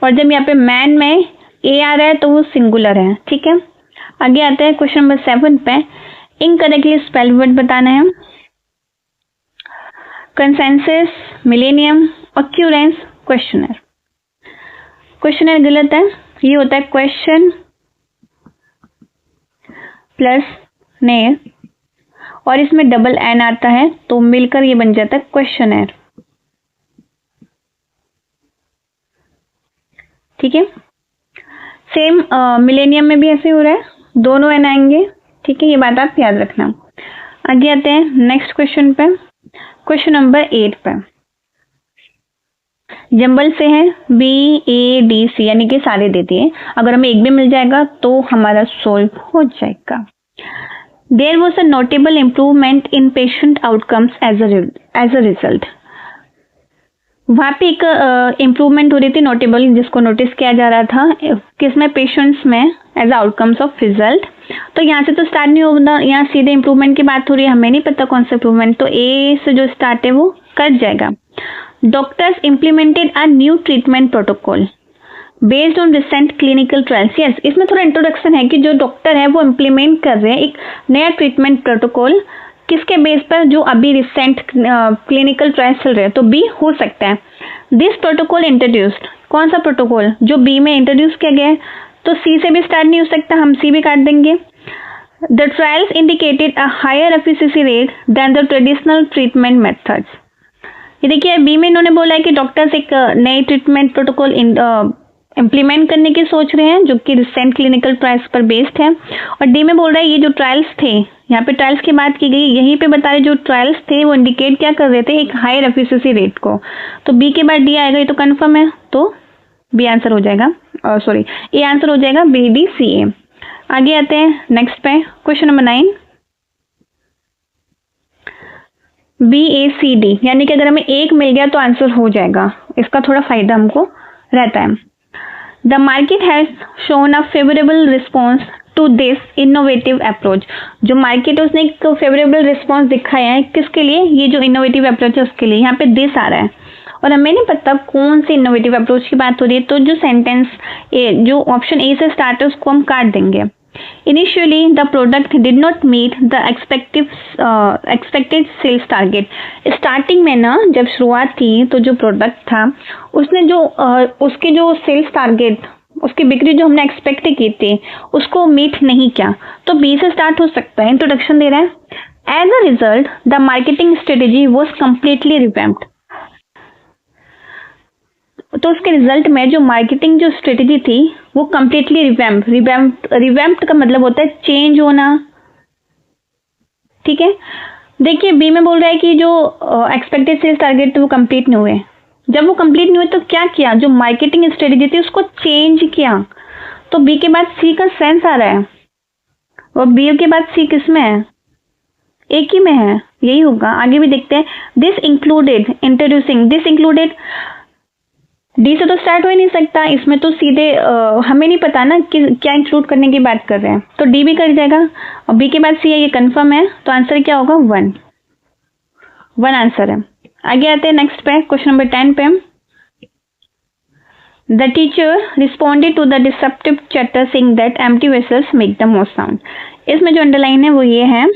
और जब यहाँ पे मैन में ए आ रहा है तो वो सिंगुलर है, ठीक है। आगे आते हैं क्वेश्चन नंबर 7 पे। इनकरेक्टली स्पेल्ड वर्ड बताना है। Consensus, millennium, occurrence, questionnaire. Questionnaire गलत है, ये होता है क्वेश्चन प्लस नेर और इसमें डबल एन आता है तो मिलकर ये बन जाता है क्वेश्चनर, ठीक है। सेम मिलेनियम में भी ऐसे हो रहा है, दोनों एन आएंगे, ठीक है, ये बात आप याद रखना। आगे आते हैं नेक्स्ट क्वेश्चन पे, क्वेश्चन नंबर 8 पे। जंबल से है BADC यानी कि सारे देती है, अगर हमें एक भी मिल जाएगा तो हमारा सोल्व हो जाएगा। There was a notable improvement in patient outcomes as a result. वहां पे एक इम्प्रूवमेंट हो रही थी नोटेबल, जिसको नोटिस किया जा रहा था, किसमें? पेशेंट्स में, एज आउटकम्स ऑफ रिजल्ट। तो यहाँ से तो स्टार्ट नहीं होगा, यहाँ सीधे इम्प्रूवमेंट की बात हो रही है, हमें नहीं पता कौन सा इम्प्रूवमेंट, तो ए से जो स्टार्ट है वो कट जाएगा। Doctors implemented a new treatment protocol based on recent clinical trials. Yes, इसमें थोड़ा इंट्रोडक्शन है कि जो डॉक्टर है वो इम्प्लीमेंट कर रहे हैं एक नया ट्रीटमेंट प्रोटोकॉल, किसके बेस पर? जो अभी रिसेंट क्लिनिकल ट्रायल्स चल रहे हैं, तो बी हो सकता है। दिस प्रोटोकॉल इंट्रोड्यूस्ड, कौन सा प्रोटोकॉल? जो बी में इंट्रोड्यूस किया गया है, तो सी से भी स्टार्ट नहीं हो सकता, हम सी भी काट देंगे। The trials indicated a higher efficiency rate than the traditional treatment methods. ये देखिए बी में इन्होंने बोला है कि डॉक्टर्स एक नई ट्रीटमेंट प्रोटोकॉल इम्प्लीमेंट करने की सोच रहे हैं जो कि रिसेंट क्लिनिकल ट्रायल्स पर बेस्ड है। और डी में बोल रहा है ये जो ट्रायल्स थे, यहाँ पे ट्रायल्स की बात की गई, यहीं पे बता रहे जो ट्रायल्स थे वो इंडिकेट क्या कर रहे थे? एक हायर एफिशिएंसी रेट को। तो बी के बाद डी आएगा, ये तो कंफर्म है, तो बी आंसर हो जाएगा, सॉरी ए आंसर हो जाएगा, BDCA। आगे आते हैं नेक्स्ट पे, क्वेश्चन नंबर 9। BACD यानी कि अगर हमें एक मिल गया तो आंसर हो जाएगा, इसका थोड़ा फायदा हमको रहता है। The market has shown a favourable response to this innovative approach. जो मार्केट है उसने एक फेवरेबल रिस्पॉन्स दिखाया है किसके लिए, ये जो इनोवेटिव अप्रोच है उसके लिए। यहाँ पे दिस आ रहा है और हमें नहीं पता कौन सी इनोवेटिव अप्रोच की बात हो रही है, तो जो सेंटेंस जो ऑप्शन ए से स्टार्ट है उसको हम काट देंगे। Initially, the product did not meet the expected sales target. Starting में ना जब शुरुआत थी तो जो प्रोडक्ट था उसने जो उसके जो सेल्स टारगेट, उसकी बिक्री जो हमने एक्सपेक्ट की थी उसको मीट नहीं किया। तो बी से स्टार्ट हो सकता है, इंट्रोडक्शन दे रहा है। As a result the marketing strategy was completely revamped. तो उसके रिजल्ट में जो मार्केटिंग जो स्ट्रेटेजी थी वो कम्प्लीटली रिवैम्प्ड का मतलब होता है चेंज होना, ठीक है। देखिए बी में बोल रहा है कि जो एक्सपेक्टेड सेल्स टारगेट थे वो कंप्लीट नहीं हुए। जब वो कंप्लीट नहीं हुए तो क्या किया, जो मार्केटिंग स्ट्रेटेजी थी उसको चेंज किया। तो बी के बाद सी का सेंस आ रहा है और बी के बाद सी किस में है, एक ही में है, यही होगा। आगे भी देखते हैं। This included introducing, this included D से तो स्टार्ट हो ही नहीं सकता, इसमें तो सीधे हमें नहीं पता ना कि क्या इंक्लूड करने की बात कर रहे हैं, तो डी भी कर जाएगा। और बी के बाद सी है, ये कंफर्म है, तो आंसर क्या होगा 1 आंसर है। आगे आते हैं नेक्स्ट पे, क्वेश्चन नंबर 10 पे। The teacher responded to the deceptive chatter saying that empty vessels make the most sound. इसमें जो अंडरलाइन है वो ये है,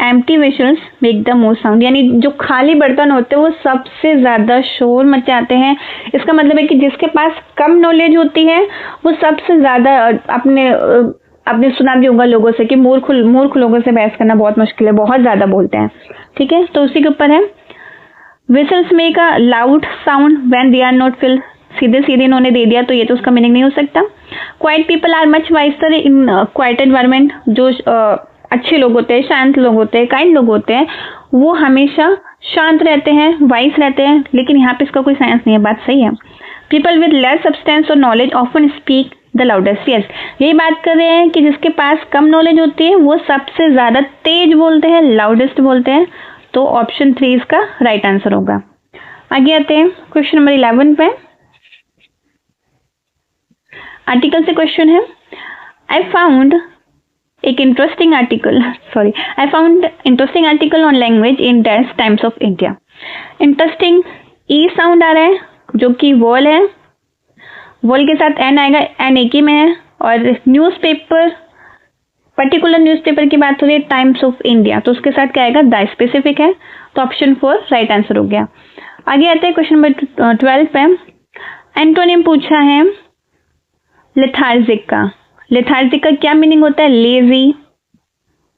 empty vessels make the most sound, यानी जो खाली बर्तन होते हैं वो सबसे ज्यादा शोर मचाते हैं। इसका मतलब है कि जिसके पास कम नॉलेज होती है वो सबसे ज्यादा आपने सुना भी होगा लोगों से कि मूर्ख लोगों से बहस करना बहुत मुश्किल है, बहुत ज्यादा बोलते हैं, ठीक है। तो उसी के ऊपर है। Vessels make a loud sound when they are not filled, सीधे इन्होंने दे दिया तो ये तो उसका मीनिंग नहीं हो सकता। Quiet people are much wiser in quiet environment, जो अच्छे लोग होते हैं, शांत लोग होते हैं, काइंड लोग होते हैं, वो हमेशा शांत रहते हैं, वाइस रहते हैं। लेकिन यहाँ पे इसका कोई साइंस नहीं है, बात सही है। पीपल विद लेस सब्सटेंस और knowledge often speak the loudest, yes यही बात कर रहे हैं कि जिसके पास कम नॉलेज होती है वो सबसे ज्यादा तेज बोलते हैं, लाउडेस्ट बोलते हैं। तो ऑप्शन 3 इसका राइट आंसर होगा। आगे आते हैं क्वेश्चन नंबर 11 पे। आर्टिकल से क्वेश्चन है, I found interesting article on language in dash Times of India. Interesting E sound आ रहा है जो कि वॉल है, वॉल के साथ एन आएगा, एन एक ही में है। और न्यूज़पेपर, पर्टिकुलर न्यूज़पेपर की बात हो रही है, टाइम्स ऑफ इंडिया, तो उसके साथ क्या आएगा, द स्पेसिफिक है। तो ऑप्शन 4 राइट आंसर हो गया। आगे आते हैं क्वेश्चन नंबर 12 पे। एंटोनिम पूछा है लेथार्जिक का। लेथार्जिक का क्या मीनिंग होता है, लेजी,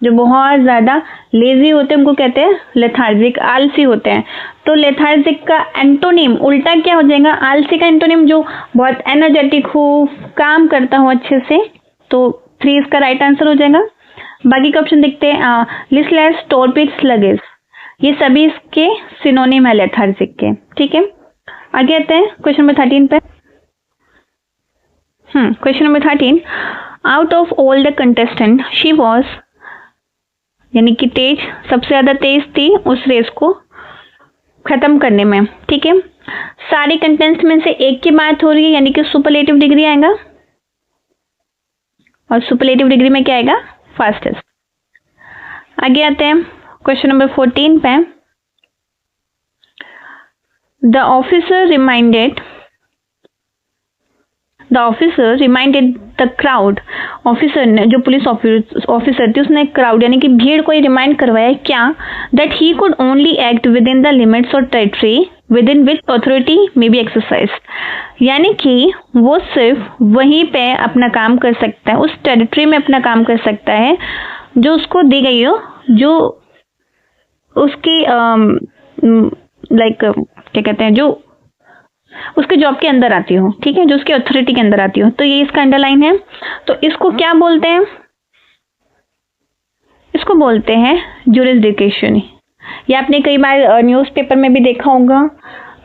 जो बहुत ज्यादा लेजी होते हैं उनको कहते हैं लेथार्जिक, आलसी होते हैं। तो लेथार्जिक का एंटोनिम उल्टा क्या हो जाएगा, आलसी का एंटोनिम जो बहुत एनर्जेटिक हो, काम करता हो अच्छे से। तो 3 इसका राइट आंसर हो जाएगा। बाकी का ऑप्शन देखते हैं, लिस्टलेस, टॉर्पिड, स्लगिश, ये सभी इसके सिनोनिम है लेथार्जिक के, ठीक है। आगे आते हैं क्वेश्चन नंबर 13 पे। Question number 13, out of all the contestant she was, यानी कि तेज, सबसे ज्यादा तेज थी उस रेस को खत्म करने में, ठीक है। सारे कंटेस्टेंट में से एक की बात हो रही है, यानी कि सुपरलेटिव डिग्री आएगा, और सुपरलेटिव डिग्री में क्या आएगा, फास्टेस्ट। आगे आते हैं क्वेश्चन नंबर 14 पे। The officer reminded the crowd, officer ने, जो पुलिस ऑफिसर थी, उसने क्राउड यानी कि भीड़ को रिमाइंड करवाया क्या, that he could only act within the limits और territory within which authority may be exercise, यानी कि वो सिर्फ वहीं पे अपना काम कर सकता है, उस टेरिटरी में अपना काम कर सकता है जो उसको दी गई हो, जो उसकी क्या कहते हैं, जो उसके जॉब के अंदर आती हो, ठीक है, जो उसकी अथॉरिटी के अंदर आती हो। तो ये इसका अंडरलाइन है। तो इसको क्या बोलते हैं, इसको बोलते हैं ज्यूरिसडिक्शन। ये आपने कई बार न्यूज़पेपर में भी देखा होगा,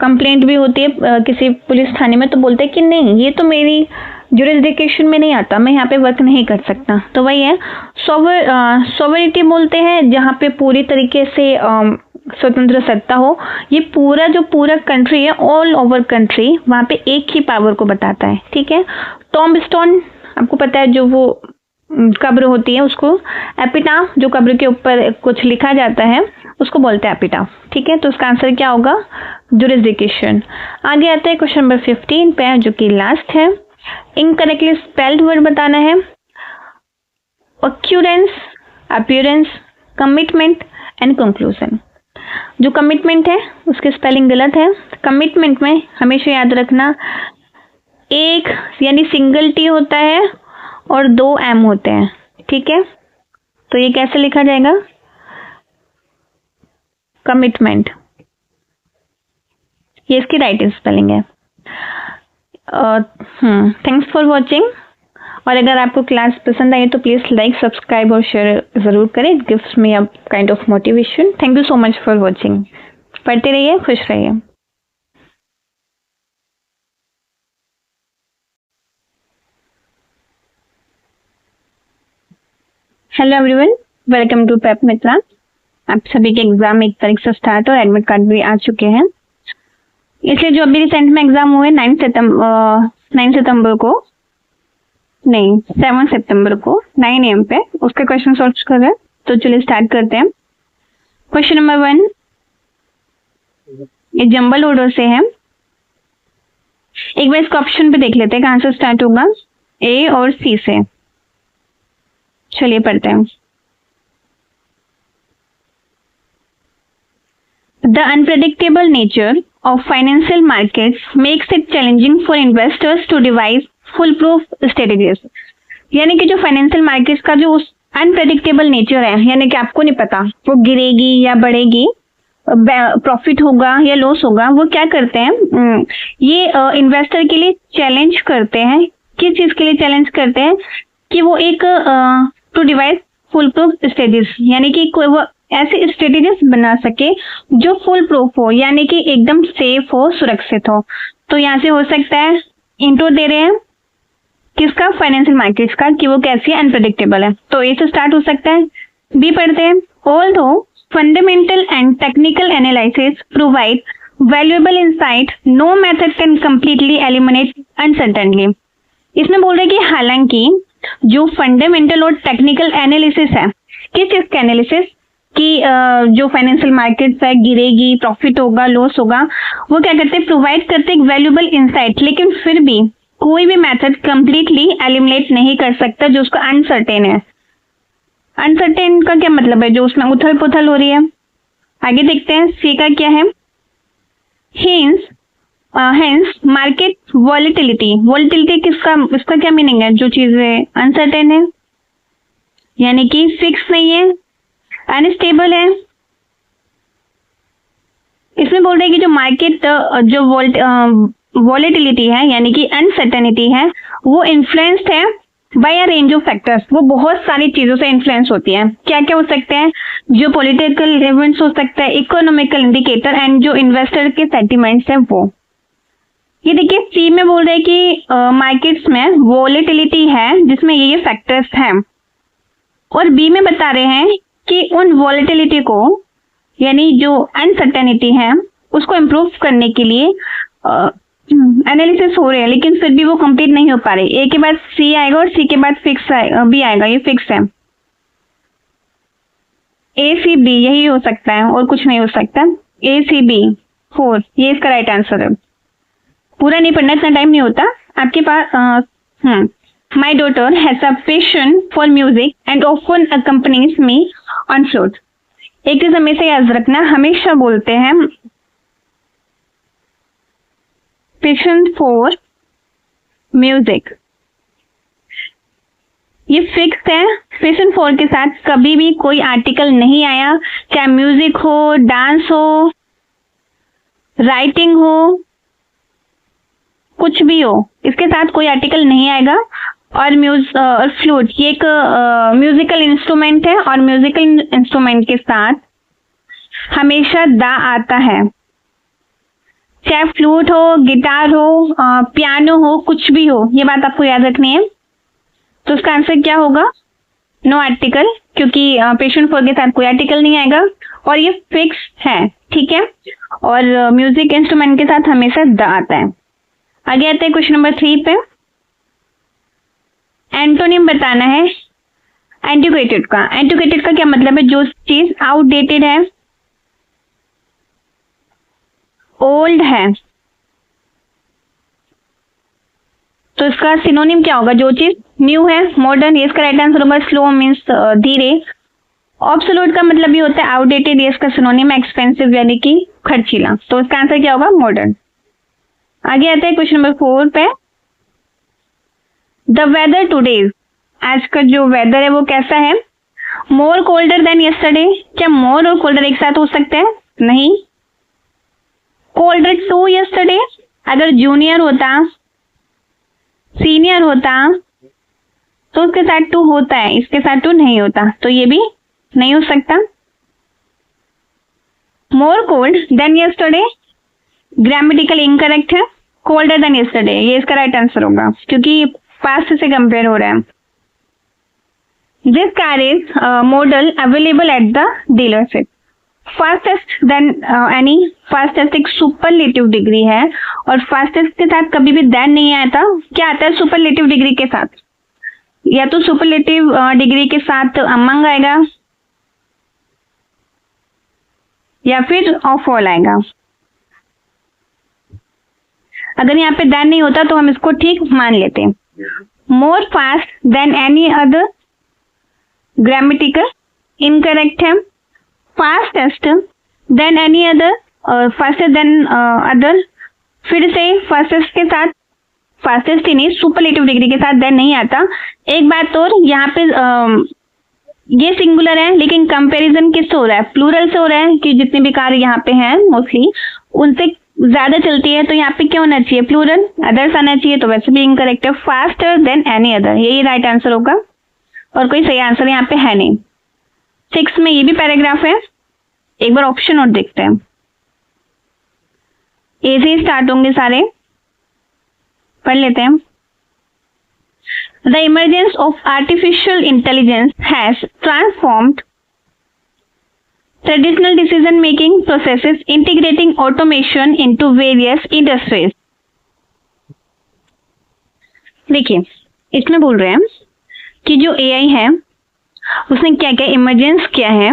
कंप्लेंट भी होती है किसी पुलिस थाने में, तो बोलते हैं कि नहीं ये तो मेरी ज्यूरिसडिक्शन में नहीं आता, मैं यहाँ पे वर्क नहीं कर सकता। तो वही है सॉवरेनिटी बोलते हैं, जहाँ पे पूरी तरीके से स्वतंत्र सत्ता हो। ये पूरा कंट्री है, ऑल ओवर कंट्री, वहां पे एक ही पावर को बताता है, ठीक है। टॉम्बस्टोन आपको पता है, जो वो कब्र होती है उसको एपिटाफ, जो कब्र के ऊपर कुछ लिखा जाता है उसको बोलते हैं एपिटाफ। ठीक है, तो उसका आंसर क्या होगा? जुरिसडिक्शन। आगे आता है क्वेश्चन नंबर 15 पे, जो कि लास्ट है। इनकरेक्टली स्पेल्ड वर्ड बताना है। Occurrence, appearance, commitment and conclusion. जो कमिटमेंट है उसकी स्पेलिंग गलत है। कमिटमेंट में हमेशा याद रखना एक यानी सिंगल टी होता है और 2 एम होते हैं। ठीक है, तो ये कैसे लिखा जाएगा? कमिटमेंट, ये इसकी राइट स्पेलिंग है। Thanks for watching. और अगर आपको क्लास पसंद आई तो प्लीज़ लाइक, सब्सक्राइब और शेयर ज़रूर करें। It gives me a kind of motivation. Thank you so much for watching. पढ़ते रहिए, खुश रहिए। हेलो एवरीवन, वेलकम टू पेप मित्रा। आप सभी के एग्जाम 1 तारीख से स्टार्ट और एडमिट कार्ड भी आ चुके हैं। इसलिए जो अभी रिसेंट में एग्जाम हुए 7 सितंबर को 9 AM पे उसके क्वेश्चन सॉल्व कर रहे हैं। तो चलिए स्टार्ट करते हैं। क्वेश्चन नंबर 1 ये जंबल ऑर्डर से है। एक बार इसका ऑप्शन पे देख लेते हैं कहां से स्टार्ट होगा, ए और सी से। चलिए पढ़ते हैं। The unpredictable nature of financial markets makes it challenging for investors to devise foolproof strategies. यानी कि जो फाइनेंशियल मार्केट्स का जो अनप्रेडिक्टेबल नेचर है, यानी कि आपको नहीं पता वो गिरेगी या बढ़ेगी, प्रॉफिट होगा या लॉस होगा, वो क्या करते हैं, ये इन्वेस्टर के लिए चैलेंज करते हैं। किस चीज के लिए चैलेंज करते हैं? कि वो एक to devise foolproof strategies, यानी कि कोई वो ऐसी स्ट्रेटेजीज बना सके जो फुल प्रूफ हो, यानी कि एकदम सेफ हो, सुरक्षित हो। तो यहाँ से हो सकता है इंट्रो दे रहे हैं किसका? फाइनेंशियल मार्केट्स का, कि वो कैसी अनप्रेडिक्टेबल है। तो ए से स्टार्ट हो सकता है। बी पढ़ते हैं। Although fundamental and technical analysis provide valuable insight, no method can completely eliminate uncertainty. इसमें बोल रहे हैं कि हालांकि जो फंडामेंटल और टेक्निकल एनालिसिस है, किस चीज का एनालिसिस? कि जो फाइनेंशियल मार्केट्स है, गिरेगी, प्रॉफिट होगा, लॉस होगा, वो क्या करते हैं? प्रोवाइड करते हैं वैल्यूएबल इंसाइट, लेकिन फिर भी कोई भी मेथड कंप्लीटली एलिमिनेट नहीं कर सकता जो उसका अनसर्टेन है। अनसर्टेन का क्या मतलब है? जो उसमें उथल पुथल हो रही है। आगे देखते हैं सी का क्या है। Hence market volatility. वॉलेटिलिटी किसका, इसका क्या मीनिंग है? जो चीजें अनसर्टेन है, यानी कि फिक्स नहीं है, अनस्टेबल है। इसमें बोल रहे हैं कि जो मार्केट जो वॉलेटिलिटी है, यानी कि अनसर्टेनिटी है, वो इन्फ्लुएंस्ड है by a range of factors. वो बहुत सारी चीजों से इन्फ्लुएंस होती है। क्या क्या हो सकते हैं? जो पॉलिटिकल इवेंट्स हो सकता है, इकोनॉमिकल इंडिकेटर एंड जो इन्वेस्टर के सेंटिमेंट्स है वो। ये देखिए सी में बोल रहे हैं कि मार्केट्स में वॉलेटिलिटी है जिसमें ये फैक्टर्स हैं, और बी में बता रहे हैं कि उन वॉलेटिलिटी को, यानी जो अनसर्टेनिटी है, उसको इम्प्रूव करने के लिए एनालिसिस हो रहे हैं, लेकिन फिर भी वो कंप्लीट नहीं हो पा रहे। ए के बाद सी आएगा और सी के बाद फिक्स बी आएगा। ये फिक्स है, ए सी बी यही हो सकता है और कुछ नहीं हो सकता। ए सी बी 4 ये इसका राइट आंसर है। पूरा नहीं पढ़ना, इतना टाइम नहीं होता आपके पास। My daughter has a passion for music and often accompanies me on flute. एक चीज हमेशा याद रखना, हमेशा बोलते हैं passion for music। ये फिक्स है। passion for के साथ कभी भी कोई आर्टिकल नहीं आया, चाहे म्यूजिक हो, डांस हो, राइटिंग हो, कुछ भी हो, इसके साथ कोई आर्टिकल नहीं आएगा। और फ्लूट ये एक म्यूजिकल इंस्ट्रूमेंट है, और म्यूजिकल इंस्ट्रूमेंट के साथ हमेशा दा आता है, चाहे फ्लूट हो, गिटार हो, पियानो हो, कुछ भी हो। ये बात आपको याद रखनी है। तो उसका आंसर क्या होगा? नो आर्टिकल, क्योंकि पेशेंट फोर के साथ कोई आर्टिकल नहीं आएगा और ये फिक्स है। ठीक है, और म्यूजिक इंस्ट्रूमेंट के साथ हमेशा द आता है। आगे आते हैं क्वेश्चन नंबर 3 पे। एंटोनिम बताना है एंटिक्वेटेड का क्या मतलब है? जो चीज आउटडेटेड है, ओल्ड है, तो इसका सिनोनिम क्या होगा? जो चीज न्यू है, मॉडर्न। ये इसका राइट आंसर होगा। स्लो मीन्स धीरे। ऑब्सोल्यूट का मतलब भी होता है आउटडेटेड। ये इसका सिनोनिम है एक्सपेंसिव यानी कि खर्चीला। तो इसका आंसर क्या होगा? मॉडर्न। आगे आते हैं क्वेश्चन नंबर 4 पे। द वेदर टुडे, आज का जो वेदर है वो कैसा है? मोर कोल्डर देन यस्टरडे। क्या मोर और कोल्डर एक साथ हो सकते हैं? नहीं। कोल्डर टू यस्टरडे, अगर जूनियर होता, सीनियर होता तो उसके साथ टू होता है, इसके साथ टू नहीं होता, तो ये भी नहीं हो सकता। More cold than yesterday grammatical incorrect है। कोल्डर देन यस्टरडे ये इसका राइट आंसर होगा, क्योंकि पास्ट से कंपेयर हो रहा है। This car is model available at the dealership. Fastest than any, fastest एक सुपरलेटिव डिग्री है और फास्टेस्ट के साथ कभी भी देन नहीं आता। क्या आता है सुपरलेटिव डिग्री के साथ? या तो सुपरलेटिव डिग्री के साथ अमंग आएगा या फिर ऑफ ऑल आएगा। अगर यहाँ पे देन नहीं होता तो हम इसको ठीक मान लेते हैं। More fast than any other grammatical incorrect है। Fastest than any other, fastest than other, फिर से फास्टेस्ट के साथ, फास्टेस्ट ही नहीं सुपरलेटिव डिग्री के साथ देन नहीं आता। एक बात और, यहाँ पे ये सिंगुलर है लेकिन कंपैरिजन किससे हो रहा है? प्लूरल से हो रहा है कि जितनी भी कार यहाँ पे हैं मोस्टली उनसे ज्यादा चलती है, तो यहाँ पे क्या होना चाहिए? प्लूरल। अदर्स आना चाहिए, तो वैसे भी इनकरेक्ट है। फास्टर देन एनी अदर यही राइट आंसर होगा और कोई सही आंसर यहाँ पे है नहीं। 6 में ये भी पैराग्राफ है। एक बार ऑप्शन और देखते हैं। ए से स्टार्ट होंगे सारे, पढ़ लेते हैं। The emergence of artificial intelligence has transformed traditional decision making processes integrating automation into various industries. देखिए, इसमें बोल रहे हैं कि जो एआई है उसने क्या क्या इमरजेंस किया है।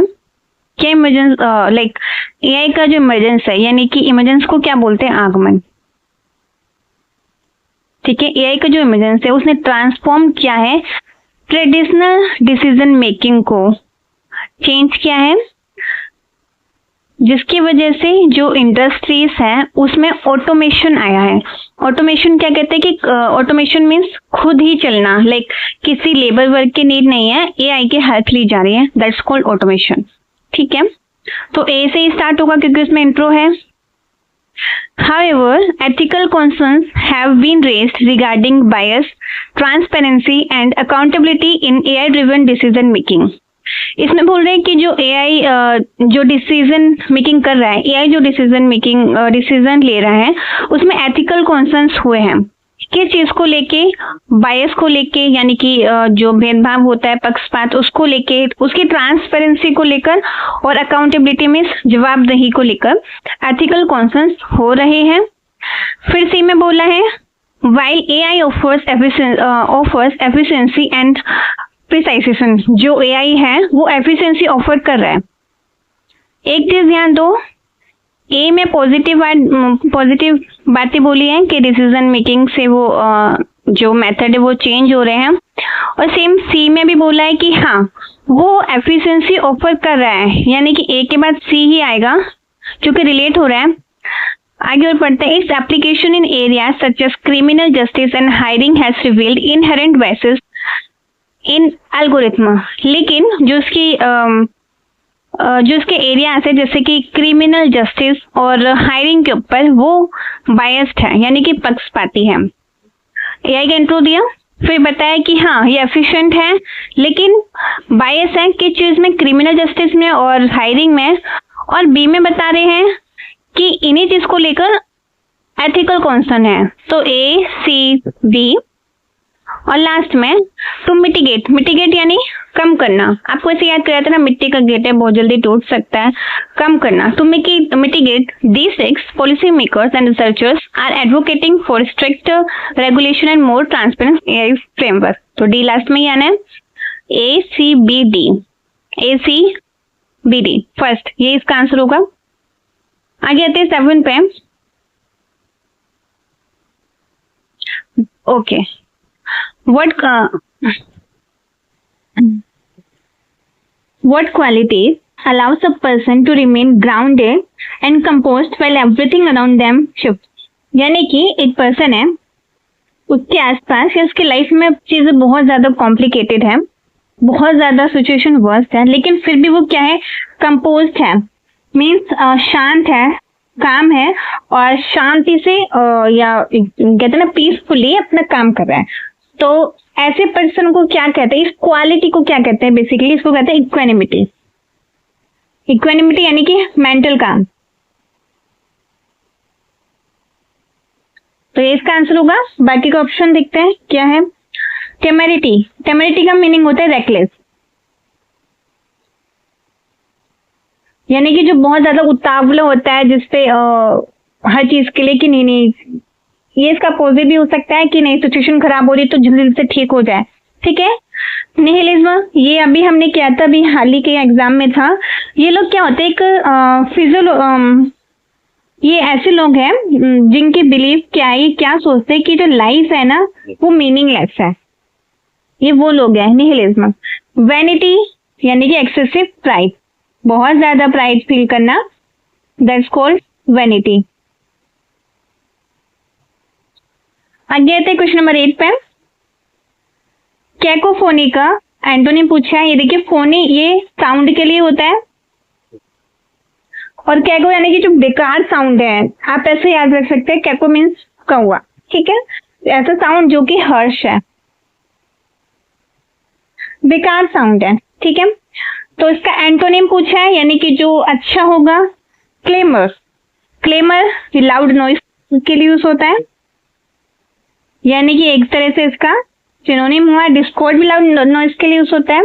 क्या इमरजेंस? लाइक एआई का जो इमरजेंस है, यानी कि इमरजेंस को क्या बोलते हैं? आगमन। ठीक है, एआई का जो इमरजेंस है उसने ट्रांसफॉर्म किया है ट्रेडिशनल डिसीजन मेकिंग को, चेंज किया है, जिसकी वजह से जो इंडस्ट्रीज हैं उसमें ऑटोमेशन आया है। ऑटोमेशन क्या कहते हैं कि ऑटोमेशन मीन्स खुद ही चलना, लाइक किसी लेबर वर्क की नीड नहीं है, एआई के हेल्प ली जा रही है, दैट्स कॉल्ड ऑटोमेशन। ठीक है, तो ए से ही स्टार्ट होगा क्योंकि उसमें इंट्रो है। However, ethical concerns have been raised regarding bias, transparency and accountability in AI-driven decision making. इसमें बोल रहे हैं कि जो एआई जो डिसीजन मेकिंग कर रहा है, एआई जो डिसीजन ले रहा है उसमें एथिकल कॉन्सर्न्स हुए हैं। किस चीज को लेके? बायस को लेके, यानी कि जो भेदभाव होता है, पक्षपात, उसको लेके, उसकी ट्रांसपेरेंसी को लेकर और अकाउंटेबिलिटी में जवाबदेही को लेकर एथिकल कॉन्सर्न्स हो रहे हैं। फिर सी में बोला है while AI offers efficiency and precision, जो एआई है वो एफिशिएंसी ऑफर कर रहा है। एक चीज ध्यान दो, ए में पॉजिटिव बातें बोली हैं कि डिसीजन मेकिंग से वो जो मेथड है वो चेंज हो रहे हैं, और सेम सी में भी बोला है कि हाँ वो एफिशिएंसी ऑफर कर रहा है, यानी कि ए के बाद सी ही आएगा क्योंकि रिलेट हो रहा है। आगे और पढ़ते हैं। Its application in areas such as criminal justice and hiring has revealed inherent biases in algorithm. लेकिन जो इसके एरियाज है जैसे कि क्रिमिनल जस्टिस और हायरिंग के ऊपर वो बायस्ड है, यानी कि पक्षपाती है। एआई का इंट्रो दिया, फिर बताया कि हाँ ये एफिशिएंट है लेकिन बायस है किस चीज में? क्रिमिनल जस्टिस में और हायरिंग में। और बी में बता रहे हैं कि इन्हीं चीज को लेकर एथिकल कॉन्सर्न है। तो ए सी बी और लास्ट में टू मिटिगेट यानी कम करना। आपको ऐसे याद कराया था ना, मिट्टी का गेट है बहुत जल्दी टूट सकता है, कम करना। To mitigate these 6 policy makers and researchers are advocating for stricter regulation and more transparent AI framework। तो डी लास्ट में ही आना है। ACBD, ACBD फर्स्ट, ये इसका आंसर होगा। आगे आते हैं 7 पे। Okay, what qualities allows a person to remain grounded and composed while everything around them shifts? यानी कि एक पर्सन है, उसके आसपास या उसकी लाइफ में चीजें बहुत ज्यादा कॉम्प्लिकेटेड है, बहुत ज्यादा सिचुएशन वर्स्ट है, लेकिन फिर भी वो क्या है, कंपोज्ड है, मीन्स शांत है, काम है और शांति से या कहते हैं ना पीसफुली अपना काम कर रहा है। तो ऐसे पर्सन को क्या कहते हैं, इस क्वालिटी को क्या कहते हैं, बेसिकली इसको कहते हैं इक्वेनिमिटी। इक्वेनिमिटी यानी कि मेंटल काम। तो ये इसका आंसर होगा। बाकी का ऑप्शन देखते हैं क्या है। टेमेरिटी, टेमेरिटी का मीनिंग होता है रेकलेस, यानी कि जो बहुत ज्यादा उतावला होता है, जिसपे हर चीज के लिए कि नहीं, ये इसका अपोजिट भी हो सकता है कि नहीं, सिचुएशन खराब हो रही तो जल्दी से ठीक हो जाए, ठीक है। निहिलिज्म, ये अभी हमने किया था, अभी हाल ही के एग्जाम में था। ये लोग क्या होते हैं, एक ये ऐसे लोग हैं जिनकी बिलीफ क्या है, ये क्या सोचते हैं कि जो लाइफ है ना वो मीनिंगलेस है, ये वो लोग हैं निहिलिज्म। वैनिटी यानी कि एक्सेसिव प्राइड, बहुत ज्यादा प्राइड फील करना, दैट्स कॉल्ड वैनिटी। आगे आते हैं क्वेश्चन नंबर 8 पे। कैकोफोनी का एंटोनिम पूछा है। ये देखिए, फोनी ये साउंड के लिए होता है और कैको यानी कि जो बेकार साउंड है, आप ऐसे याद रख सकते हैं, कैको मीन्स कौवा, ठीक है, ऐसा साउंड जो कि हर्ष है, बेकार साउंड है, ठीक है। तो इसका एंटोनिम पूछा है, यानी कि जो अच्छा होगा, क्लेमर। क्लेमर लाउड नॉइस के लिए यूज होता है, यानी कि एक तरह से इसका सिनोनिम हुआ। डिस्कॉर्ड भी लाउड नॉइस के लिए यूज होता है।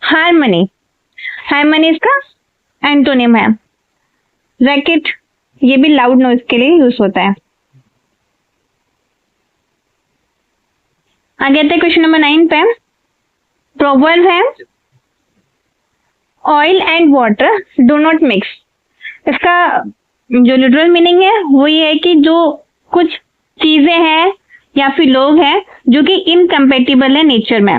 हार्मनी, हार्मनी इसका एंटोनिम है। रैकेट, ये भी लाउड नॉइस के लिए यूज होता है। आगे आते हैं क्वेश्चन नंबर 9 पे। प्रोवर्ब है, oil and water do not mix. इसका जो लिटरल मीनिंग है वो ये है कि जो कुछ चीजें हैं या फिर लोग हैं जो कि इनकम्पेटिबल है नेचर में।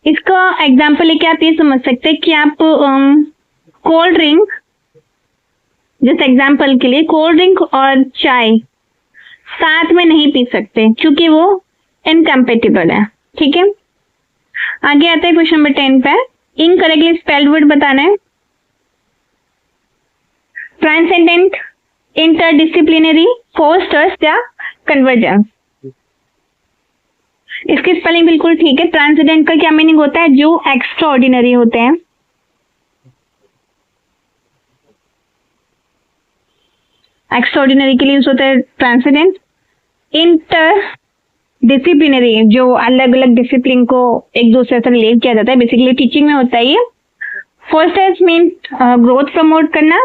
इसका एग्जाम्पल लेके आप ये समझ सकते हैं कि आप कोल्ड ड्रिंक, जैसे एग्जाम्पल के लिए कोल्ड ड्रिंक और चाय साथ में नहीं पी सकते क्योंकि वो इनकम्पेटिबल है, ठीक है। आगे आते हैं क्वेश्चन नंबर 10 पे। इनकरेक्टली स्पेल्ड वर्ड बताना है। ट्रांसेंडेंट, इंटरडिसिप्लिनरी, फोस्टर्स या कन्वर्जेंस। इसकी स्पेलिंग बिल्कुल ठीक है। ट्रांसेंडेंट का क्या मीनिंग होता है, जो एक्स्ट्रा ऑर्डिनरी होते हैं। एक्स्ट्रा ऑर्डिनरी के लिए यूज होता है ट्रांसेंडेंट। इंटर डिसिप्लिनरी, जो अलग अलग डिसिप्लिन को एक दूसरे से रिलेट किया जाता है, बेसिकली टीचिंग में होता है ये। फोस्टर्स मीन ग्रोथ प्रमोट करना।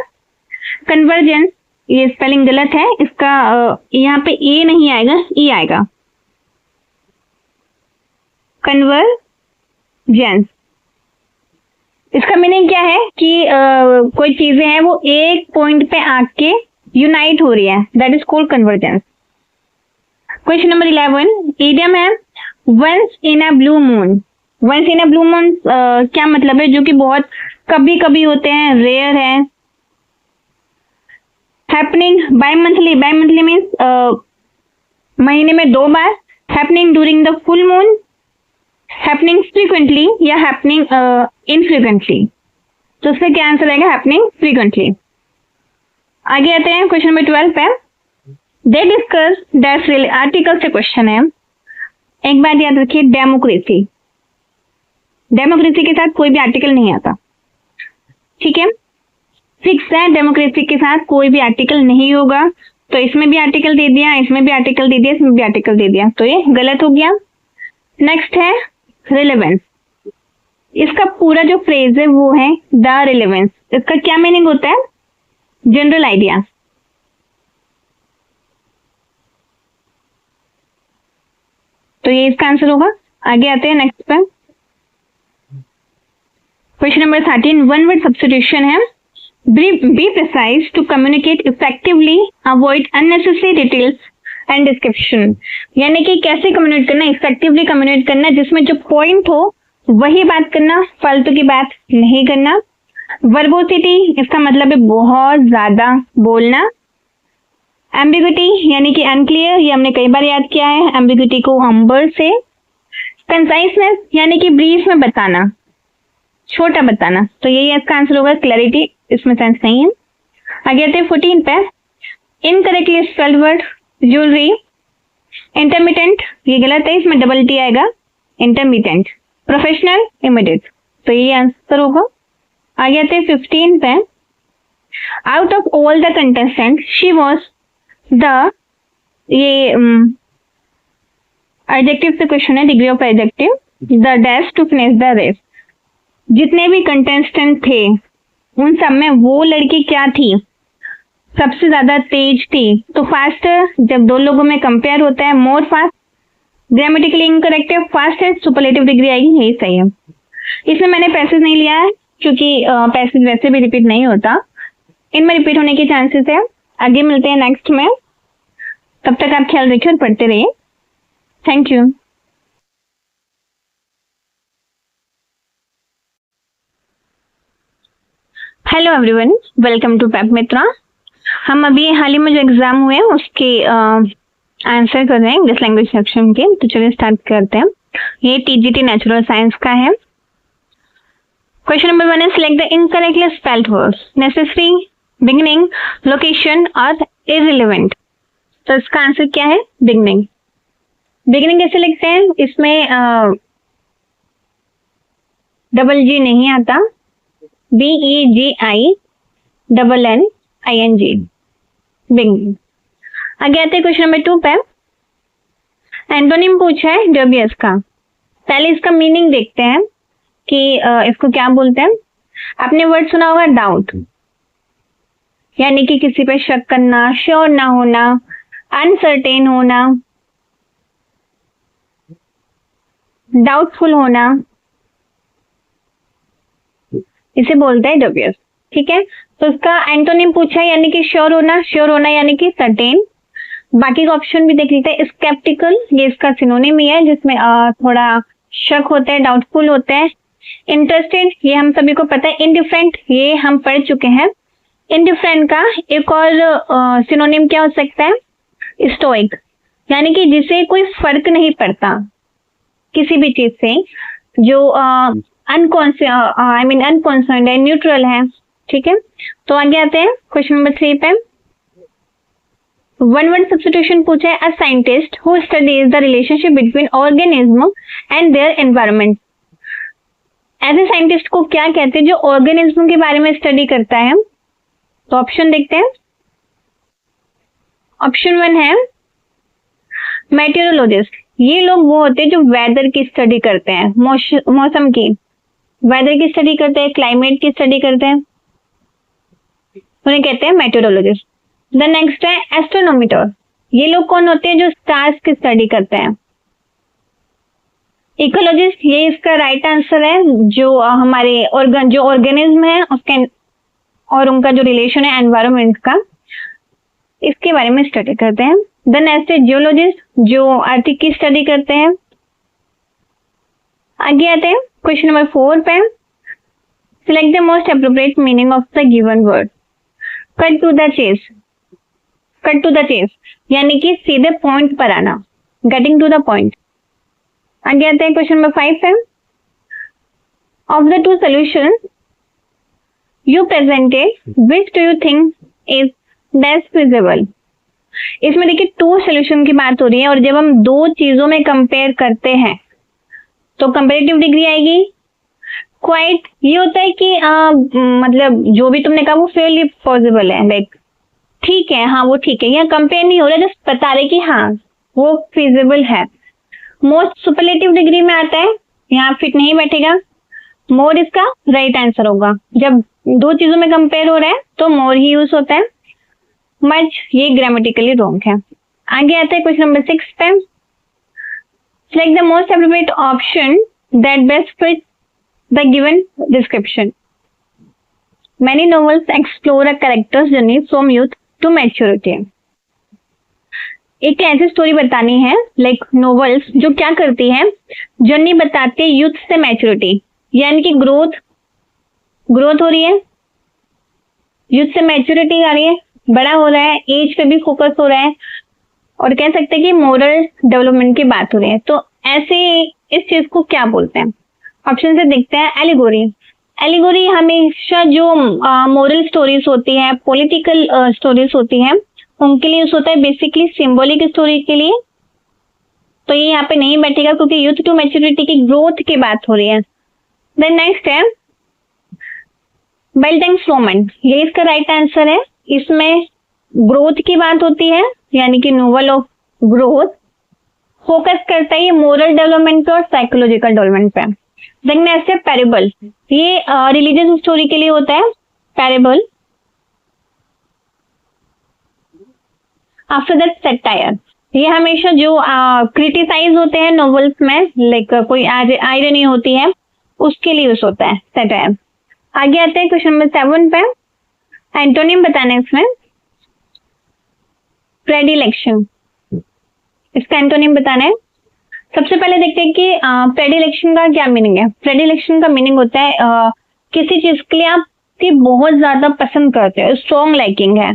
कन्वर्जेंस, ये स्पेलिंग गलत है, इसका यहाँ पे ए नहीं आएगा, ई आएगा। कन्वर्जेंस, इसका मीनिंग क्या है कि कोई चीजें हैं वो एक पॉइंट पे आके यूनाइट हो रही है, that is called convergence. Question number 11, idiom है once in a blue moon. Once in a blue moon क्या मतलब है, जो कि बहुत कभी कभी होते हैं, रेयर है। Happening bimonthly, bimonthly means महीने में 2 बार। Happening during the full moon, happening frequently या हैपनिंग इनफ्रीक्वेंटली। तो उसमें क्या आंसर आएगा, हैपनिंग फ्रीक्वेंटली। आगे आते हैं क्वेश्चन नंबर 12 पे। दे डिस्कस दैट आर्टिकल से क्वेश्चन है। एक बात याद रखिए, डेमोक्रेसी, डेमोक्रेसी के साथ कोई भी आर्टिकल नहीं आता, ठीक है, फिक्स है। डेमोक्रेसी के साथ कोई भी आर्टिकल नहीं होगा। तो इसमें भी आर्टिकल दे दिया, इसमें भी आर्टिकल दे दिया, इसमें भी आर्टिकल दे दिया, तो ये गलत हो गया। नेक्स्ट है रिलेवेंस। इसका पूरा जो फ्रेज है वो है द रिलेवेंस। इसका क्या मीनिंग होता है, जनरल आइडिया। तो ये इसका आंसर होगा। आगे आते हैं नेक्स्ट पे। Question number 13, one word substitution है। Be precise to communicate effectively, avoid unnecessary details and description. यानी कि कैसे कम्युनिकेट करना, इफेक्टिवली कम्युनिकेट करना, जिसमें जो पॉइंट हो वही बात करना, फालतू की बात नहीं करना। वर्बोसिटी, इसका मतलब है बहुत ज्यादा बोलना। एम्बिग्यूटी यानी कि अनक्लियर, ये हमने कई बार याद किया है एम्बिग्यूटी को अम्बर से। कंसाइसनेस यानी कि ब्रीफ में बताना, छोटा बताना, तो यही इसका आंसर होगा। क्लैरिटी, इसमें सेंस नहीं है। आगे आते हैं 14 पे। Incorrectly spelled word jewellery. Intermediate, ये गलत है, इसमें डबल टी आएगा, इंटरमीडिएट। प्रोफेशनल, इमीडिएट, तो ये आंसर होगा। आगे आते हैं 15 पे। Out of all the contestant she was the, ये एडजेक्टिव से क्वेश्चन है, degree of adjective. The dash to finish the race. जितने भी कंटेस्टेंट थे उन सब में वो लड़की क्या थी, सबसे ज्यादा तेज थी। तो फास्टर जब दो लोगों में कंपेयर होता है, मोर फास्ट। ग्रामेटिकली इनकरेक्ट है, फास्ट है, सुपरलेटिव डिग्री आएगी, यही सही है। इसमें मैंने पैसेज नहीं लिया है क्योंकि पैसेज वैसे भी रिपीट नहीं होता, इनमें रिपीट होने के चांसेस है। आगे मिलते हैं नेक्स्ट में, तब तक आप ख्याल रखिए और पढ़ते रहिए। Thank you. Hello everyone, welcome to पैप मित्रा। हम अभी हाल ही में जो एग्जाम हुए हैं उसके आंसर कर रहे हैं इंग्लिश लैंग्वेज सेक्शन के। तो चलिए स्टार्ट करते हैं। ये टीजीटी नेचुरल साइंस का है। क्वेश्चन नंबर 1 है, select the incorrectly spelled words, necessary, beginning, location और इररिलेवेंट। तो इसका आंसर क्या है? बिगिनिंग। बिगिनिंग कैसे लिखते हैं? इसमें डबल जी नहीं आता, BEGINNING, बिगिनिंग। आगे आते हैं क्वेश्चन नंबर 2 पे। एंटोनिम पूछा है डबियस का। पहले इसका मीनिंग देखते हैं कि इसको क्या बोलते हैं। आपने वर्ड सुना होगा डाउट, यानी कि किसी पे शक करना, श्योर ना होना, अनसर्टेन होना, डाउटफुल होना, इसे बोलते हैं डबियस। ठीक है, तो इसका एंटोनिम पूछा है, यानी कि श्योर होना, श्योर होना यानी कि सर्टेन। बाकी का ऑप्शन भी देख लेते हैं। स्केप्टिकल, ये इसका सिनोनिम ही है, जिसमें थोड़ा शक होता है, डाउटफुल होता है। इंटरेस्टेड, ये हम सभी को पता है। इनडिफरेंट, ये हम पढ़ चुके हैं। इनडिफरेंट का एक और सिनोनिम क्या हो सकता है? स्टोइक, यानी कि जिसे कोई फर्क नहीं पड़ता किसी भी चीज से, जो अनकॉन्सर्न्ड है, न्यूट्रल है। ठीक है, तो आगे आते हैं क्वेश्चन नंबर 3 पे। वन वर्ड सब्स्टिट्यूशन पूछा है। A scientist who studies the relationship between organism and their environment. ऐसे साइंटिस्ट को क्या कहते हैं जो ऑर्गेनिज्म के बारे में स्टडी करता है? तो ऑप्शन देखते हैं। ऑप्शन 1 है मेटेरोलॉजिस्ट। ये लोग वो होते हैं जो वेदर की स्टडी करते हैं, मौसम की, वेदर की स्टडी करते हैं, क्लाइमेट की स्टडी करते हैं, उन्हें कहते हैं मेटेरोलॉजिस्ट। द नेक्स्ट है एस्ट्रोनोमीटर। ये लोग कौन होते हैं? जो स्टार्स की स्टडी करते हैं। इकोलॉजिस्ट, ये इसका राइट आंसर है, जो हमारे जो ऑर्गेनिज्म है उसके और उनका जो रिलेशन है एनवायरमेंट का, इसके बारे में स्टडी करते हैं। द नेक्स्ट है जियोलॉजिस्ट, जो अर्थ की स्टडी करते हैं। आगे आते हैं क्वेश्चन नंबर 4 पे। Select the most appropriate meaning of the given word. Cut to the chase. Cut to the chase यानी कि सीधे पॉइंट पर आना, गेटिंग टू द पॉइंट। आगे आते हैं क्वेश्चन नंबर 5 पे। Of the two solution you presented, which do you think is best feasible. इसमें देखिए टू सॉल्यूशन की बात हो रही है, और जब हम दो चीजों में कंपेयर करते हैं तो कंपैरेटिव डिग्री आएगी। क्वाइट, ये होता है कि मतलब जो भी तुमने कहा वो फेयरली पॉसिबल है, लाइक ठीक है, हाँ वो ठीक है। यहाँ कंपेयर नहीं हो रहा, जस्ट बता रहे कि हाँ वो फिजिबल है। मोस्ट सुपरलेटिव डिग्री में आता है, यहाँ फिट नहीं बैठेगा। मोर इसका राइट आंसर होगा। जब दो चीजों में कंपेयर हो रहा है तो मोर ही यूज होता है। मच, ये ग्रामेटिकली रॉन्ग है। आगे आता है क्वेश्चन नंबर 6 पे। Select the most appropriate option that best fits the given description. Many novels explore a character's journey from youth to maturity. एक ऐसी स्टोरी बतानी है, लाइक नॉवेल्स जो क्या करती है, जर्नी बताते हैं यूथ से मैच्योरिटी, यानी कि ग्रोथ हो रही है, यूथ से मैच्योरिटी आ रही है, बड़ा हो रहा है, एज पे भी फोकस हो रहा है, और कह सकते हैं कि मोरल डेवलपमेंट की बात हो रही है. तो ऐसे इस चीज को क्या बोलते हैं? ऑप्शन से देखते हैं. एलिगोरी. एलिगोरी हमेशा जो मोरल स्टोरीज होती है, पॉलिटिकल स्टोरीज होती है, उनके लिए यूज होता है, बेसिकली सिंबॉलिक स्टोरी के लिए. तो ये यहाँ पे नहीं बैठेगा क्योंकि यूथ टू मैच्योरिटी की ग्रोथ की बात हो रही है. देन नेक्स्ट है बेल्ट एंड स्लोमैन. ये इसका राइट आंसर है. इसमें ग्रोथ की बात होती है, यानी कि नोवेल ऑफ ग्रोथ, फोकस करता है ये मोरल डेवलपमेंट पे और साइकोलॉजिकल डेवलपमेंट पे. देन नेक्स्ट है पैरेबल. ये रिलीजियस स्टोरी के लिए होता है पैरेबल. After that satire. ये हमेशा जो क्रिटिसाइज होते हैं नॉवेल्स में, लाइक कोई आयरनी होती है, उसके लिए यूज होता है सैटायर. आगे आते हैं क्वेश्चन नंबर 7 पे. एंटोनिम बताना है इसमें. प्रेडिलेक्शन, इसका एंटोनिम बताना है. सबसे पहले देखते हैं कि प्रेडिलेक्शन का क्या मीनिंग है. प्रेडिलेक्शन का मीनिंग होता है किसी चीज के लिए आप बहुत ज्यादा पसंद करते हो, स्ट्रॉन्ग लाइकिंग है,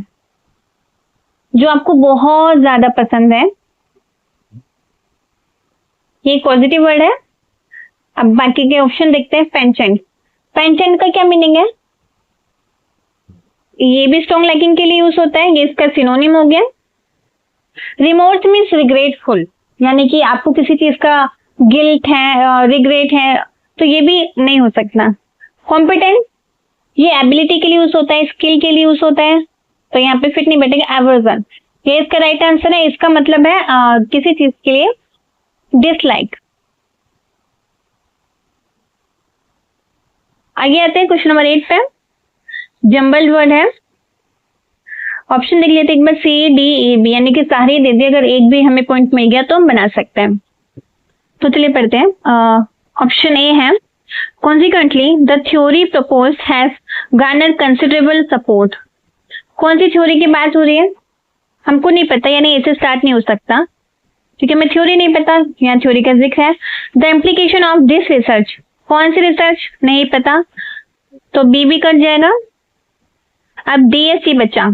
जो आपको बहुत ज्यादा पसंद है. ये एक पॉजिटिव वर्ड है. अब बाकी के ऑप्शन देखते हैं. पेंचेंट. पेंचेंट का क्या मीनिंग है? ये भी स्ट्रॉन्ग लाइकिंग के लिए यूज होता है, ये इसका सिनोनिम हो गया. रिमोर्स मीन्स रिग्रेटफुल, यानी कि आपको किसी चीज का गिल्ट है, रिग्रेट है, तो ये भी नहीं हो सकता. कॉम्पिटेंट, ये एबिलिटी के लिए यूज होता है, स्किल के लिए यूज होता है, तो यहाँ पे फिट नहीं बैठेगा. एवर्जन, ये इसका राइट आंसर है. इसका मतलब है किसी चीज के लिए डिसलाइक. आगे आते हैं क्वेश्चन नंबर 8 पे. जंबल्ड वर्ड है. ऑप्शन देख लेते एक बार. सी डी ए बी, यानी कि सारे दे दिए, अगर एक भी हमें पॉइंट मिल गया तो हम बना सकते हैं. तो चलिए पढ़ते हैं. ऑप्शन ए है consequently the theory proposed has garnered considerable support. कौन सी थ्योरी की बात हो रही है? हमको नहीं पता, यानी ऐसे स्टार्ट नहीं हो सकता क्योंकि हमें थ्योरी नहीं पता. यहाँ थ्योरी का जिक्र है. The implication of this research, कौन सी रिसर्च नहीं पता, तो बी भी कट जाएगा. अब डी एस सी बचा.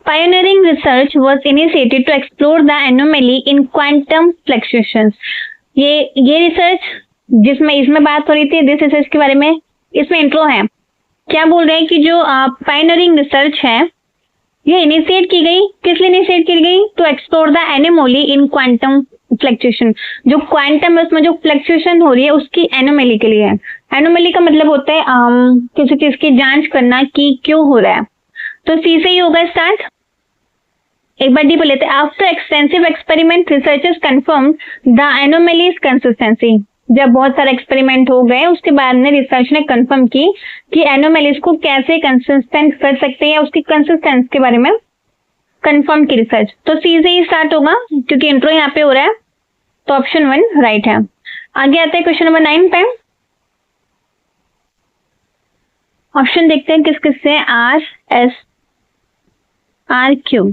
Pioneering research was initiated to explore the anomaly in quantum fluctuations. ये रिसर्च जिसमें इसमें बात हो रही थी, दिस रिसर्च के बारे में, इसमें इंट्रो है. क्या बोल रहे हैं कि जो पायनरिंग रिसर्च है ये इनिशिएट की गई, किस लिए इनिशिएट की गई? To explore the anomaly in quantum fluctuation. जो क्वांटम है उसमें जो फ्लक्चुएशन हो रही है उसकी एनोमली के लिए है. एनोमली का मतलब होता है किसी चीज की जांच करना कि क्यों हो रहा है. तो सी से ही होगा स्टार्ट. एक बार डी पर लेते हैं. After extensive experiment researchers confirm the anomalies consistency. जब बहुत सारे एक्सपेरिमेंट हो गए उसके बाद में रिसर्च ने कंफर्म की कि एनोमलीज को कैसे कंसिस्टेंट कर सकते हैं, उसकी कंसिस्टेंस के बारे में कंफर्म की रिसर्च. तो सी से ही स्टार्ट होगा क्योंकि इंट्रो यहाँ पे हो रहा है. तो ऑप्शन 1 राइट है. आगे आते हैं क्वेश्चन नंबर 9 पे. ऑप्शन देखते हैं किस किस से. आर एस आर क्यू,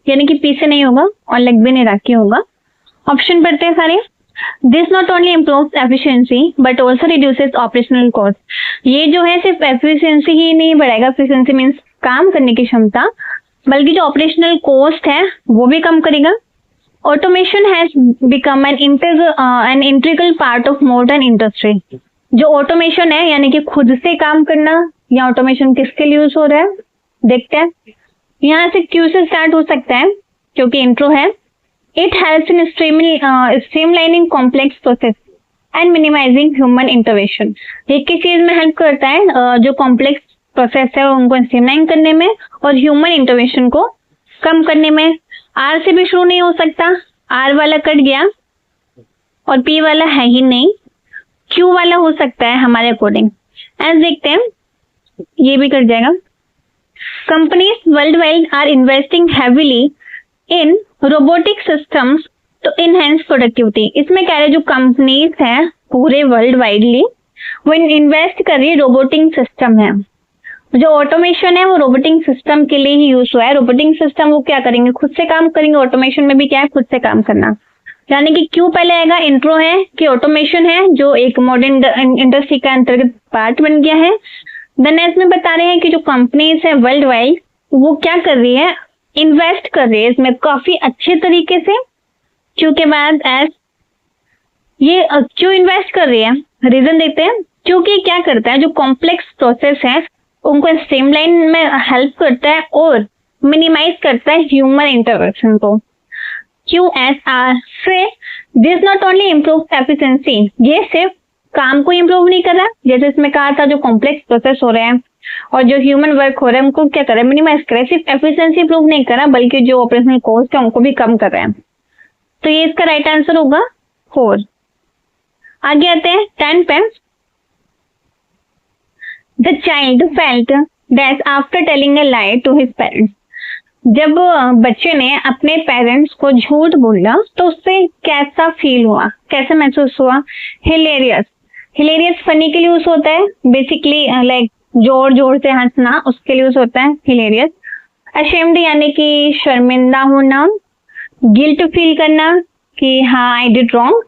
यानी कि पी से नहीं होगा और लेग भी नहीं रखी होगा. ऑप्शन पढ़ते हैं सारे. This not only improves efficiency but also reduces operational cost. ये जो है सिर्फ एफिशिएंसी ही नहीं बढ़ाएगा, एफिशिएंसी मीन्स काम करने की क्षमता, बल्कि जो ऑपरेशनल कॉस्ट है वो भी कम करेगा. Automation has become an integral part of modern industry. जो ऑटोमेशन है यानी कि खुद से काम करना, या ऑटोमेशन किसके लिए यूज हो रहा है देखते हैं. यहाँ से क्यू से स्टार्ट हो सकता है क्योंकि इंट्रो है. It helps in streamlining complex process and minimising human intervention. ये किस चीज में हेल्प करता है? जो कॉम्प्लेक्स प्रोसेस है उनको स्ट्रीमलाइन करने में और ह्यूमन इंटरवेंशन को कम करने में. आर से भी शुरू नहीं हो सकता, आर वाला कट गया और पी वाला है ही नहीं. क्यू वाला हो सकता है हमारे अकॉर्डिंग. एज देखते हैं, ये भी कट जाएगा. Companies worldwide are investing heavily in robotic systems तो इनहेंस प्रोडक्टिविटी, इसमें कह रहे जो कंपनीज हैं पूरे वर्ल्ड वाइडली वो इन्वेस्ट कर रही है रोबोटिक सिस्टम है। जो ऑटोमेशन है वो रोबोटिक सिस्टम के लिए ही यूज हुआ है। रोबोटिक सिस्टम वो क्या करेंगे, खुद से काम करेंगे। ऑटोमेशन में भी क्या है, खुद से काम करना। यानी कि क्यों पहले आएगा, इंट्रो है कि ऑटोमेशन है जो एक मॉडर्न इंडस्ट्री का अंतर्गत पार्ट बन गया है। देन इसमें बता रहे हैं कि जो कंपनीज है वर्ल्ड वाइड वो क्या कर रही है, इन्वेस्ट कर रही है इसमें काफी अच्छे तरीके से। क्यों के बाद एज ये क्यों इन्वेस्ट कर रही है, रीजन देखते हैं। क्योंकि क्या करता है, जो कॉम्प्लेक्स प्रोसेस है उनको स्ट्रीमलाइन में हेल्प करता है और मिनिमाइज करता है ह्यूमन इंटरवेंशन को। QSR से this not only improve efficiency, ये सिर्फ काम को इम्प्रूव नहीं कर रहा, जैसे इसमें कहा था जो कॉम्प्लेक्स प्रोसेस हो रहे हैं और जो ह्यूमन वर्क हो रहा है उनको क्या कर रहा है, मिनिमाइज कर रहा है। सिर्फ एफिशिएंसी इम्प्रूव नहीं कर रहा बल्कि जो ऑपरेशनल कॉस्ट है उनको भी कम कर रहे हैं। तो ये इसका राइट आंसर होगा 4। आगे आते हैं 10 पे। The child felt that after telling a lie to his parents, जब बच्चे ने अपने पेरेंट्स को झूठ बोला तो उससे कैसा फील हुआ, कैसा महसूस हुआ। हिलेरियस, हिलेरियस फनी के लिए यूज होता है बेसिकली, लाइक जोर जोर से हंसना, उसके लिए यूज होता है हिलेरियस। अशेम्ड यानी कि शर्मिंदा होना। गिल्ट फील करना कि हाँ आई डिड रॉन्ग।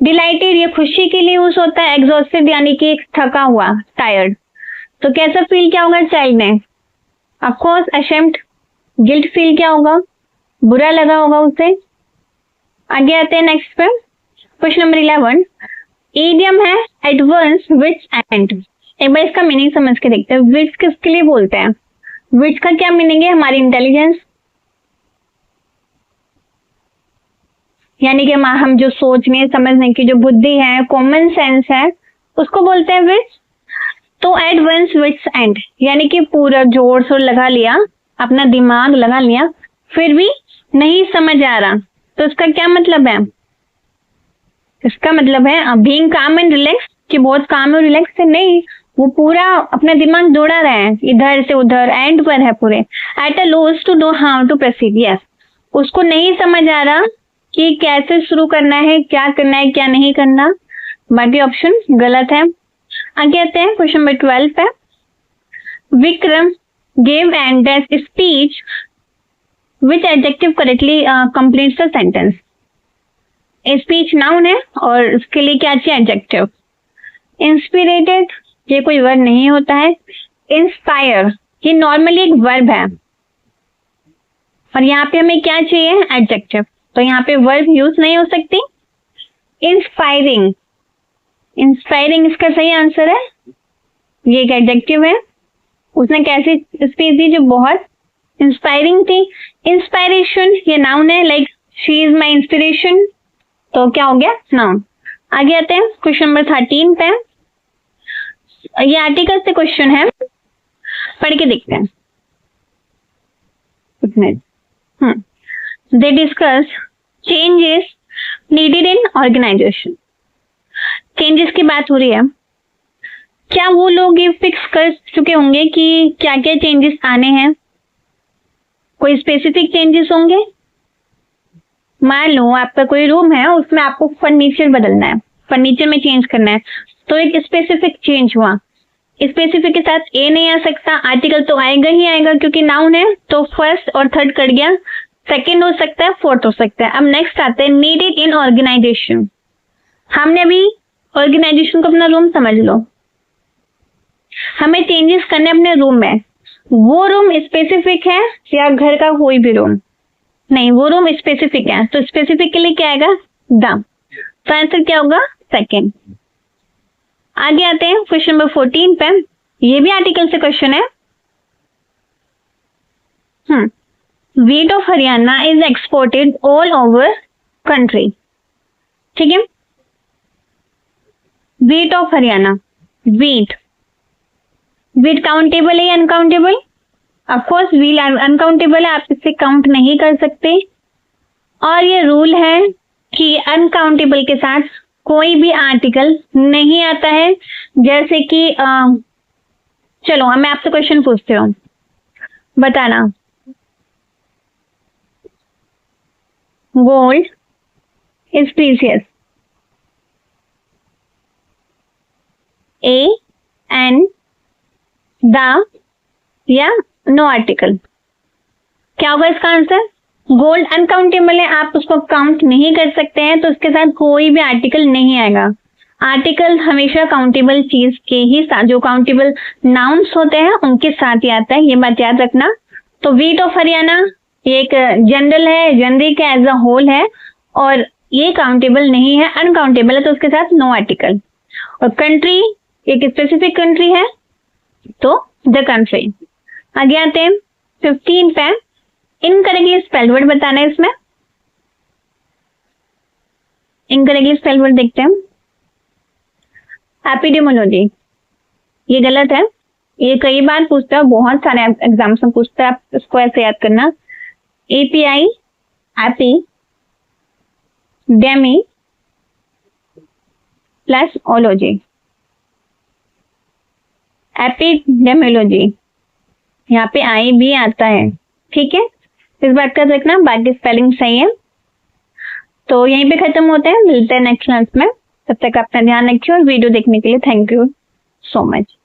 डिलाइटेड ये खुशी के लिए यूज होता है। एग्जॉस्टेड यानी कि थका हुआ, टायर्ड। तो कैसा फील क्या होगा चाइल्ड ने, of course ashamed. Guilt feel क्या होगा, बुरा लगा होगा उसे। आगे आते हैं नेक्स्ट पे, क्वेश्चन नंबर 11। ईडियम है एट वंस विच एंड, एक बार इसका मीनिंग समझ के देखते हैं। विच किसके लिए बोलते हैं, विच का क्या मीनिंग है, हमारी इंटेलिजेंस यानी कि हम जो सोचने समझने की जो बुद्धि है, कॉमन सेंस है, उसको बोलते हैं विच। तो एट वंस विच एंड यानी कि पूरा जोर शोर लगा लिया, अपना दिमाग लगा लिया, फिर भी नहीं समझ आ रहा, तो इसका क्या मतलब है, इसका मतलब है बीइंग काम एंड रिलैक्स, कि बहुत काम और रिलैक्स से नहीं, वो पूरा अपना दिमाग दौड़ा रहे हैं इधर से उधर, एंड पर है पूरे। At a loss to know how to proceed, yes, उसको नहीं समझ आ रहा कि कैसे शुरू करना है, क्या करना है, क्या नहीं करना। बाकी ऑप्शन गलत है। आगे आते हैं क्वेश्चन नंबर 12 पे। Vikram gave and that speech which adjective correctly completes the sentence। Speech noun है और उसके लिए क्या चाहिए, एडजेक्टिव। इंस्पिरेटेड ये कोई वर्ब नहीं होता है। इंस्पायर ये नॉर्मली एक वर्ब है और यहाँ पे हमें क्या चाहिए, एडजेक्टिव, तो यहाँ पे वर्ब यूज नहीं हो सकती। इंस्पायरिंग, इंस्पायरिंग इसका सही आंसर है, ये एक एडजेक्टिव है। उसने कैसी स्पीच दी जो बहुत इंस्पायरिंग थी। इंस्पायरेशन ये नाउन है, like she is my inspiration, तो क्या हो गया, नाउन। आगे आते हैं क्वेश्चन नंबर 13 पे। ये आर्टिकल से क्वेश्चन है, पढ़ के देखते हैं। They discuss changes needed in organisation, changes की बात हो रही है। क्या वो लोग ये फिक्स कर चुके होंगे कि क्या क्या चेंजेस आने हैं, कोई स्पेसिफिक चेंजेस होंगे। मान लो आपका कोई रूम है, उसमें आपको फर्नीचर बदलना है, फर्नीचर में चेंज करना है, तो एक स्पेसिफिक चेंज हुआ। स्पेसिफिक के साथ ए नहीं आ सकता, आर्टिकल तो आएगा ही आएगा क्योंकि नाउन है, तो फर्स्ट और थर्ड कट गया, सेकेंड हो सकता है, फोर्थ हो सकता है। अब नेक्स्ट आते हैं नीडेड इन ऑर्गेनाइजेशन। हमने अभी ऑर्गेनाइजेशन को अपना रूम समझ लो, हमें चेंजेस करने अपने रूम में, वो रूम स्पेसिफिक है या घर का कोई भी रूम, नहीं वो रूम स्पेसिफिक है, तो स्पेसिफिक के लिए क्या आएगा, द, तो आंसर क्या होगा, सेकेंड। आगे आते हैं क्वेश्चन नंबर 14 पे। ये भी आर्टिकल से क्वेश्चन है। Wheat of Haryana is exported all over country, ठीक है। Wheat of Haryana, wheat, wheat countable है या अनकाउंटेबल, ऑफकोर्स व्हील अनकाउंटेबल है, आप इसे काउंट नहीं कर सकते। और ये रूल है कि अनकाउंटेबल के साथ कोई भी आर्टिकल नहीं आता है, जैसे कि चलो मैं आपसे क्वेश्चन पूछती हूँ, बताना। Gold is precious, A and the या नो आर्टिकल। क्या होगा इसका आंसर? गोल्ड अनकाउंटेबल है, आप उसको काउंट नहीं कर सकते हैं, तो उसके साथ कोई भी आर्टिकल नहीं आएगा। आर्टिकल हमेशा काउंटेबल चीज के ही साथ, जो काउंटेबल नाउन्स होते हैं उनके साथ ही आता है, ये बात याद रखना। तो व्हीट ऑफ हरियाणा ये एक जनरल है, जेनरिक है, एज अ होल है, और ये काउंटेबल नहीं है, अनकाउंटेबल है, तो उसके साथ नो आर्टिकल। और कंट्री एक स्पेसिफिक कंट्री है, तो द कंट्री। आगे आते हैं 15 पे, इनकरेक्टली स्पेल्ड वर्ड बताना है इसमें। इनकरेक्टली स्पेल्ड वर्ड देखते हैं। एपिडेमोलॉजी, ये गलत है, ये कई बार पूछता है, बहुत सारे एग्जाम्स में पूछता है, आप इसको ऐसे याद करना। API, AP, Demi plus ology, epidemiology, यहाँ पे आई भी आता है, ठीक है, इस बात का देखना, बाकी स्पेलिंग सही है। तो यहीं पे खत्म होते हैं, मिलते हैं नेक्स्ट क्लास में, तब तक अपना ध्यान रखिए और वीडियो देखने के लिए थैंक यू सो मच।